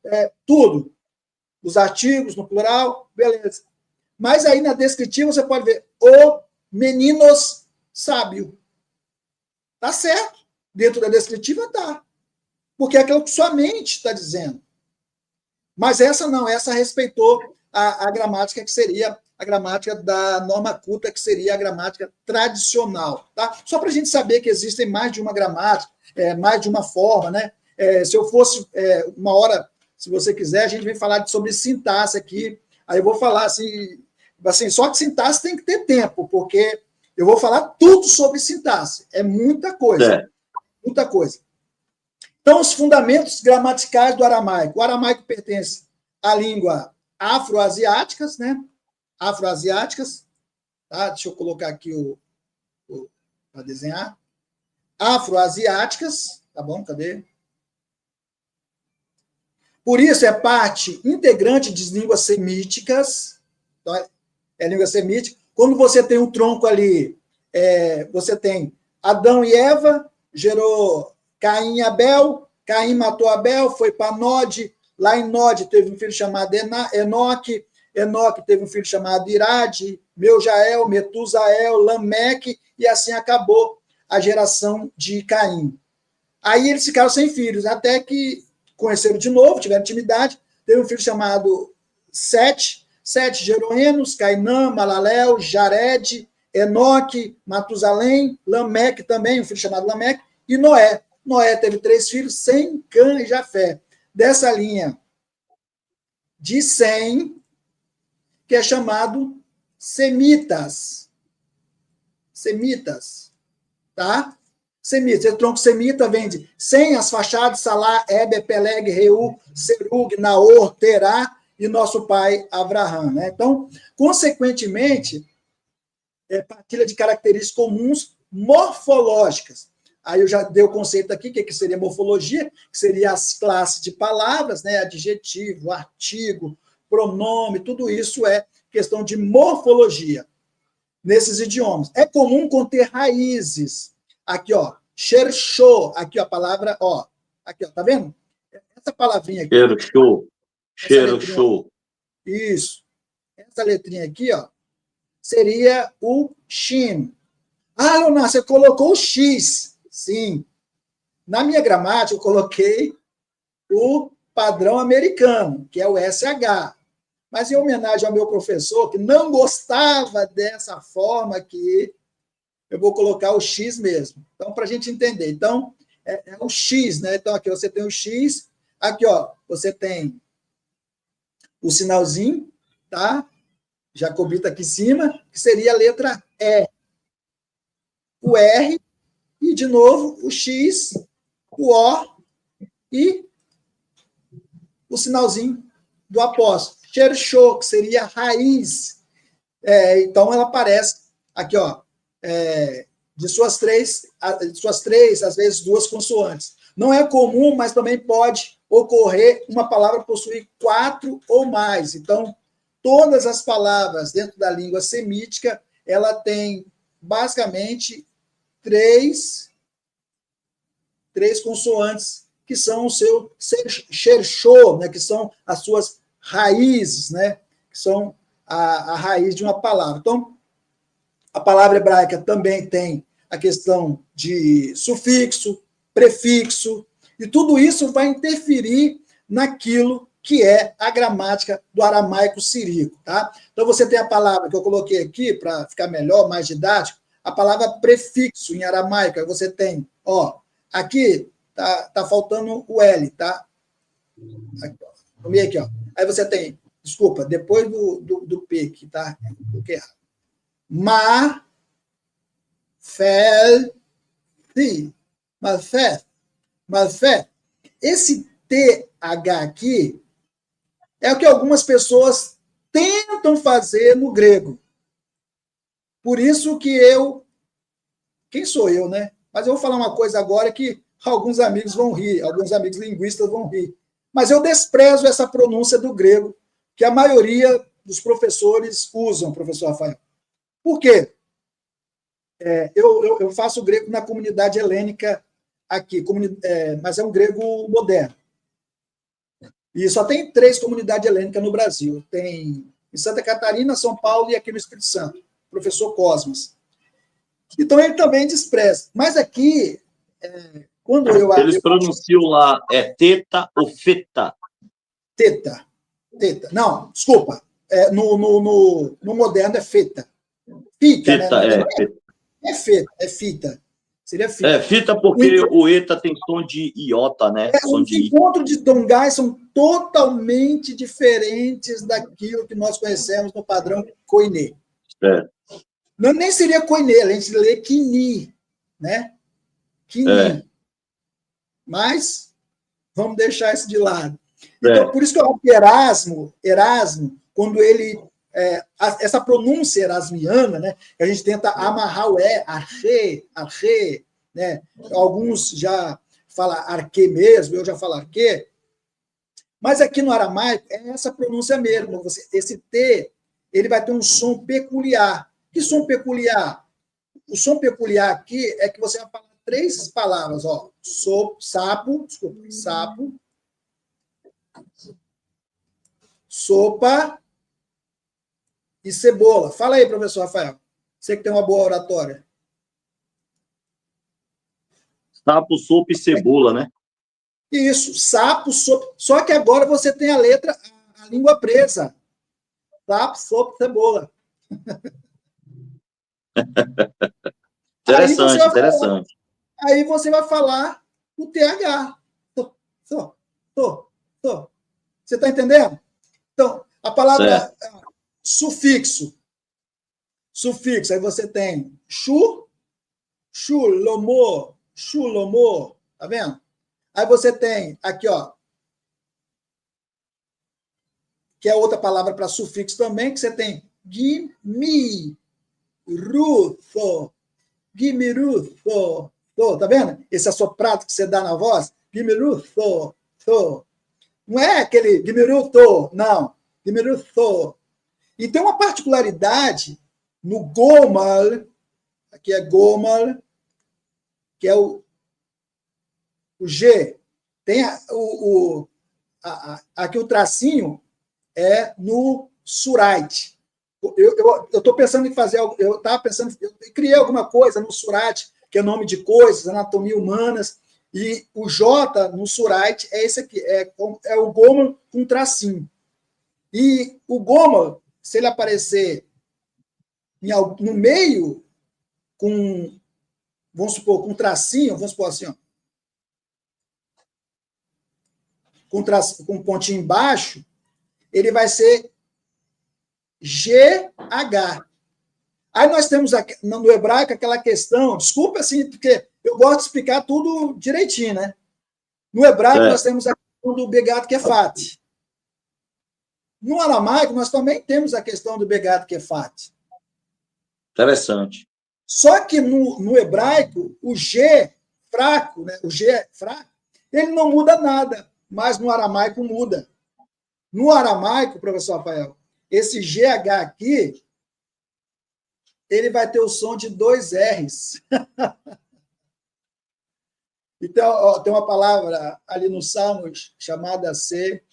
tudo. Os artigos no plural, beleza. Mas aí na descritiva você pode ver o meninos sábio. Tá certo. Dentro da descritiva tá. Porque é aquilo que sua mente está dizendo. Mas essa não, essa respeitou a gramática que seria a gramática da norma culta, que seria a gramática tradicional. Tá? Só para a gente saber que existem mais de uma gramática, mais de uma forma. Né? Se eu fosse uma hora, se você quiser, a gente vem falar sobre sintaxe aqui. Aí eu vou falar assim, só que sintaxe tem que ter tempo, porque eu vou falar tudo sobre sintaxe. É muita coisa. Muita coisa. Então, os fundamentos gramaticais do aramaico. O aramaico pertence à língua afroasiáticas, né? Afroasiáticas. Tá? Deixa eu colocar aqui para desenhar. Afroasiáticas. Tá bom? Cadê? Por isso, é parte integrante de línguas semíticas. Então, é língua semítica. Quando você tem um tronco ali, você tem Adão e Eva, gerou Caim e Abel, Caim matou Abel, foi para Nod, lá em Nod teve um filho chamado Enoque, Enoque teve um filho chamado Irade, Meujael, Metusael, Lameque, e assim acabou a geração de Caim. Aí eles ficaram sem filhos, até que conheceram de novo, tiveram intimidade, teve um filho chamado Sete gerou Enos, Cainã, Malalel, Jared, Enoque, Matusalém, Lameque também, um filho chamado Lameque, e Noé. Noé teve 3 filhos, Sem, Cã e Jafé. Dessa linha de Sem, que é chamado semitas. Semitas. Tá? Semitas. Esse tronco semita vem de Sem, Asfaxad, Salá, Eber, Peleg, Reu, Serug, Naor, Terá e nosso pai Abraão, né? Então, consequentemente, partilha de características comuns morfológicas. Aí eu já dei o conceito aqui, que seria morfologia, que seria as classes de palavras, né? Adjetivo, artigo, pronome, tudo isso é questão de morfologia nesses idiomas. É comum conter raízes. Aqui, ó, cherchou, aqui ó, a palavra, ó, aqui, ó, tá vendo? Essa palavrinha aqui. Cherchou. Isso. Essa letrinha aqui, ó, seria o shin. Ah, Leonardo, você colocou o X. Sim. Na minha gramática, eu coloquei o padrão americano, que é o SH. Mas em homenagem ao meu professor, que não gostava dessa forma aqui, eu vou colocar o X mesmo. Então, para a gente entender. Então, é o X, né? Então, aqui você tem o X. Aqui, ó, você tem o sinalzinho, tá? Jacobita aqui em cima, que seria a letra E. O R, e, de novo, o X, o O e o sinalzinho do apóstolo. Cherchou, que seria a raiz. Então, ela aparece aqui, ó, de suas três, às vezes, duas consoantes. Não é comum, mas também pode ocorrer uma palavra possuir 4 ou mais. Então, todas as palavras dentro da língua semítica, ela tem, basicamente, três consoantes, que são o seu cherchou, né, que são as suas raízes, né, que são a raiz de uma palavra. Então, a palavra hebraica também tem a questão de sufixo, prefixo, e tudo isso vai interferir naquilo que é a gramática do aramaico siríaco. Tá? Então, você tem a palavra que eu coloquei aqui, para ficar melhor, mais didático, a palavra prefixo em aramaico. Aí você tem, ó, aqui tá faltando o L, tá? Aqui, ó, no meio aqui, ó. Aí você tem, desculpa, depois do P aqui, tá? Coloquei errado. Ma, fel, si, malfé. Esse TH aqui é o que algumas pessoas tentam fazer no grego. Por isso que quem sou eu, né? Mas eu vou falar uma coisa agora que alguns amigos vão rir, alguns amigos linguistas vão rir. Mas eu desprezo essa pronúncia do grego, que a maioria dos professores usam, professor Rafael. Por quê? Eu faço grego na comunidade helênica aqui, mas é um grego moderno. E só tem 3 comunidades helênicas no Brasil. Tem em Santa Catarina, São Paulo e aqui no Espírito Santo. Professor Cosmas. Então, ele também despreza. Mas aqui, quando Eles pronunciam lá, teta ou feta? Teta. Não, desculpa. No moderno é feta. Fita, fita, né? É feta, é fita. Seria fita. Fita porque o eta tem som de iota, né? Os encontros de tongais são totalmente diferentes daquilo que nós conhecemos no padrão Koiné. Não, nem seria Koiné, a gente lê Kini, né? Kini. Mas vamos deixar isso de lado. Então, por isso que eu acho que Erasmo, quando ele... essa pronúncia erasmiana, né? A gente tenta amarrar o arche, né? Alguns já falam arque mesmo, eu já falo arque. Mas aqui no aramaico é essa pronúncia mesmo. Esse T, ele vai ter um som peculiar. Que som peculiar? O som peculiar aqui é que você vai falar 3 palavras, ó. Sapo, sopa e cebola. Fala aí, professor Rafael. Você que tem uma boa oratória. Sapo, sopa e cebola, né? Isso, sapo, sopa. Só que agora você tem a letra, a língua presa. Sapo, sopa e cebola. Interessante. Aí você vai falar o TH. Você está entendendo? Então, a palavra sufixo. Aí você tem lomô, tá vendo? Aí você tem aqui, ó, que é outra palavra para sufixo também, que você tem Gimirutho. Gimirutho. Tá vendo? Esse assoprado que você dá na voz. Gimirutho. Não é aquele Gimirutho, não. Gimirutho. E tem uma particularidade no Gomal, aqui é Gomal, que é o G. Tem aqui o tracinho é no Surate. Eu estou pensando em fazer, eu estava pensando, eu criei alguma coisa no Surate, que é nome de coisas, anatomia humanas, e o J no Surate é esse aqui, é o Gomal com tracinho. E o Gomal, se ele aparecer no meio, vamos supor, com tracinho, vamos supor assim, ó, com um pontinho embaixo, ele vai ser GH. Aí nós temos no hebraico aquela questão, desculpa assim, porque eu gosto de explicar tudo direitinho, né? No hebraico nós temos a questão do Begat Kefat. No aramaico nós também temos a questão do Begat Kefat. Interessante. Só que no hebraico, o G fraco, né? O G fraco, ele não muda nada, mas no aramaico muda. No aramaico, professor Rafael, esse GH aqui, ele vai ter o som de 2 R's. Então, ó, tem uma palavra ali no Salmos chamada C.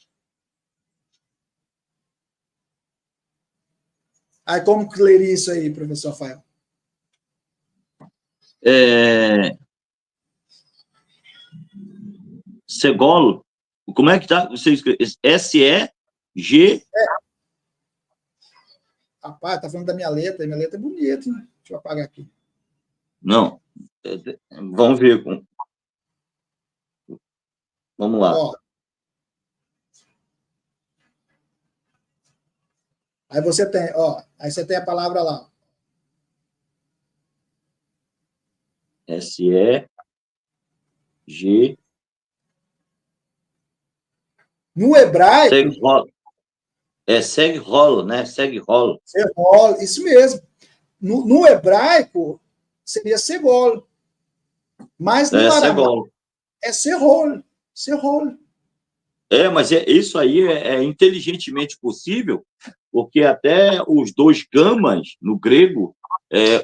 Aí, como que leria isso aí, professor Rafael? Segolo. Como é que tá? Você escreve S-E-G... Rapaz, tá falando da minha letra é bonita, hein? Deixa eu apagar aqui. Não. Vamos ver. Vamos lá. Ó. Aí você tem, ó, aí você tem a palavra lá. S-E-G... No hebraico... Segue rolo, né? Segue rolo. Segol, isso mesmo. No hebraico, seria segol. Mas no aramaico é serrol. Serrol. Mas isso aí é inteligentemente possível, porque até os 2 gamas, no grego,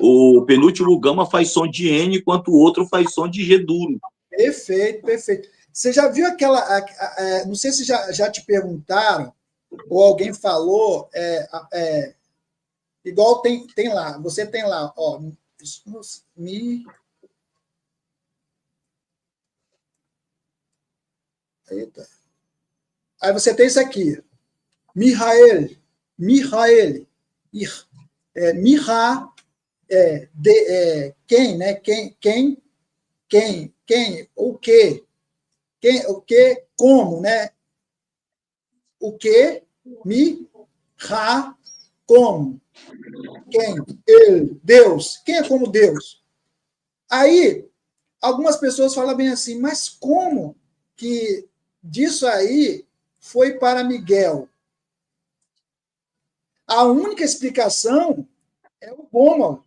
o penúltimo gama faz som de N, enquanto o outro faz som de G duro. Perfeito, perfeito. Você já viu aquela... não sei se já te perguntaram, ou alguém falou, igual tem lá, você tem lá, ó, Eita. Aí você tem isso aqui, Mihael, quem, né? Quem, o quê? O que, como, né? O que, como. Quem? Ele, Deus. Quem é como Deus? Aí, algumas pessoas falam bem assim, mas como que disso aí foi para Miguel? A única explicação é o Gomal,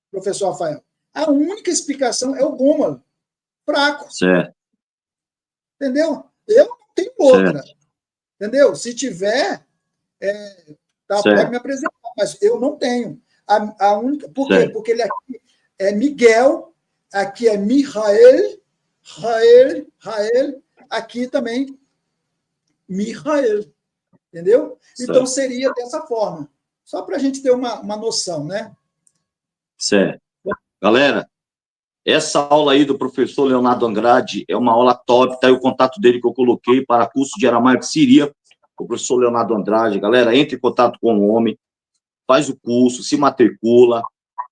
professor Rafael. A única explicação é o Gomal. Fraco. Certo. Entendeu? Eu não tenho outra. Certo. Entendeu? Se tiver, pode me apresentar, mas eu não tenho. A única, por quê? Porque ele aqui é Miguel, aqui é Mihael, Rael, aqui também Mihael. Entendeu? Certo. Então seria dessa forma. Só para a gente ter uma noção, né? Certo. Galera, essa aula aí do professor Leonardo Andrade é uma aula top, está aí o contato dele que eu coloquei para curso de aramaico síria, o professor Leonardo Andrade. Galera, entre em contato com o homem, faz o curso, se matricula,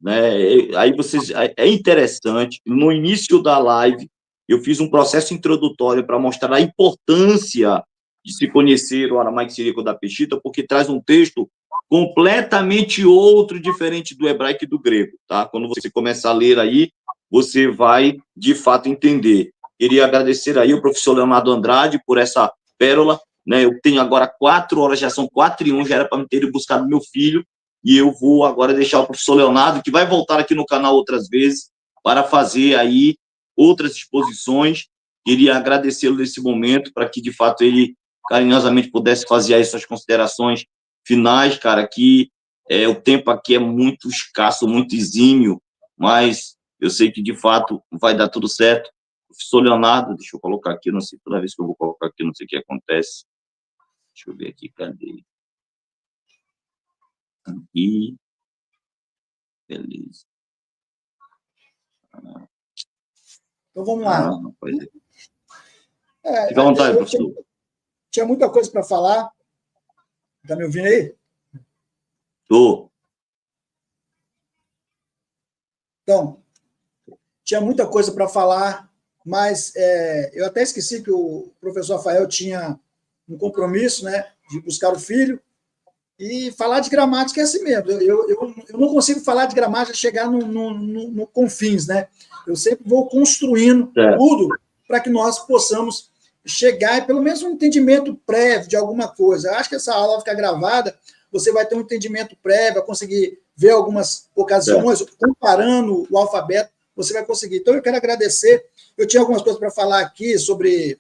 né? Aí vocês, é interessante, no início da live, eu fiz um processo introdutório para mostrar a importância de se conhecer o aramaico sírico da Peshitta, porque traz um texto completamente outro, diferente do hebraico e do grego, tá? Quando você começar a ler aí, você vai, de fato, entender. Queria agradecer aí o professor Leonardo Andrade por essa pérola. né? Eu tenho agora 4 horas, já são 4h01, já era para me ter ido buscar meu filho, e eu vou agora deixar o professor Leonardo, que vai voltar aqui no canal outras vezes, para fazer aí outras exposições. Queria agradecê-lo nesse momento, para que, de fato, ele carinhosamente pudesse fazer aí suas considerações finais, cara, que o tempo aqui é muito escasso, muito exímio, mas eu sei que, de fato, vai dar tudo certo. Professor Leonardo, deixa eu colocar aqui, não sei, toda vez que eu vou colocar aqui, não sei o que acontece. Deixa eu ver aqui, cadê? Aqui. Beleza. Então, vamos lá. Fica à vontade, professor. Tinha muita coisa para falar. Está me ouvindo aí? Estou. Então, tinha muita coisa para falar, mas eu até esqueci que o professor Rafael tinha um compromisso, né, de buscar o filho, e falar de gramática é assim mesmo. Eu não consigo falar de gramática chegar no confins, né? Eu sempre vou construindo tudo para que nós possamos chegar e pelo menos um entendimento prévio de alguma coisa. Eu acho que essa aula vai ficar gravada, você vai ter um entendimento prévio, vai conseguir ver algumas ocasiões, comparando o alfabeto, você vai conseguir. Então, eu quero agradecer. Eu tinha algumas coisas para falar aqui sobre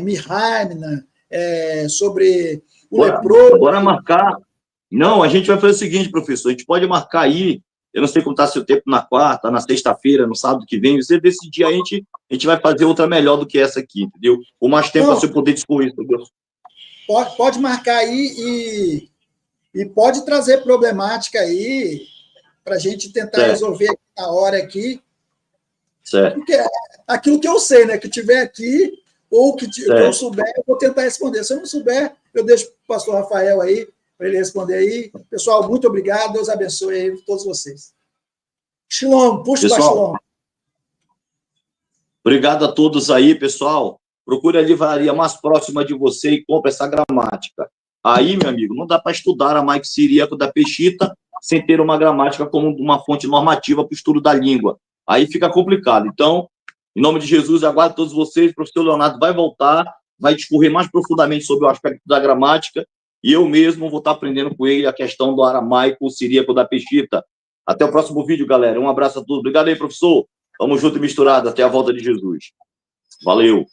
Mihaimna, sobre o leproso. Bora marcar. Não, a gente vai fazer o seguinte, professor, a gente pode marcar aí, eu não sei como está seu tempo na quarta, na sexta-feira, no sábado que vem, você decidir, a gente vai fazer outra melhor do que essa aqui, entendeu? Com mais tempo para você poder discorrer sobre isso. Pode marcar aí e pode trazer problemática aí para a gente tentar resolver na hora aqui. Certo. Porque aquilo que eu sei, né? Que tiver aqui, ou que eu souber, eu vou tentar responder. Se eu não souber, eu deixo para o pastor Rafael aí, para ele responder aí. Pessoal, muito obrigado. Deus abençoe aí todos vocês. Shalom, puxa para Shalom. Obrigado a todos aí, pessoal. Procure a livraria mais próxima de você e compre essa gramática. Aí, meu amigo, não dá para estudar aramaico siríaco da Peshitta sem ter uma gramática como uma fonte normativa para o estudo da língua. Aí fica complicado. Então, em nome de Jesus, aguardo todos vocês. O professor Leonardo vai voltar, vai discorrer mais profundamente sobre o aspecto da gramática, e eu mesmo vou estar aprendendo com ele a questão do aramaico siríaco da Peshitta. Até o próximo vídeo, galera. Um abraço a todos. Obrigado aí, professor. Vamos junto e misturado. Até a volta de Jesus. Valeu.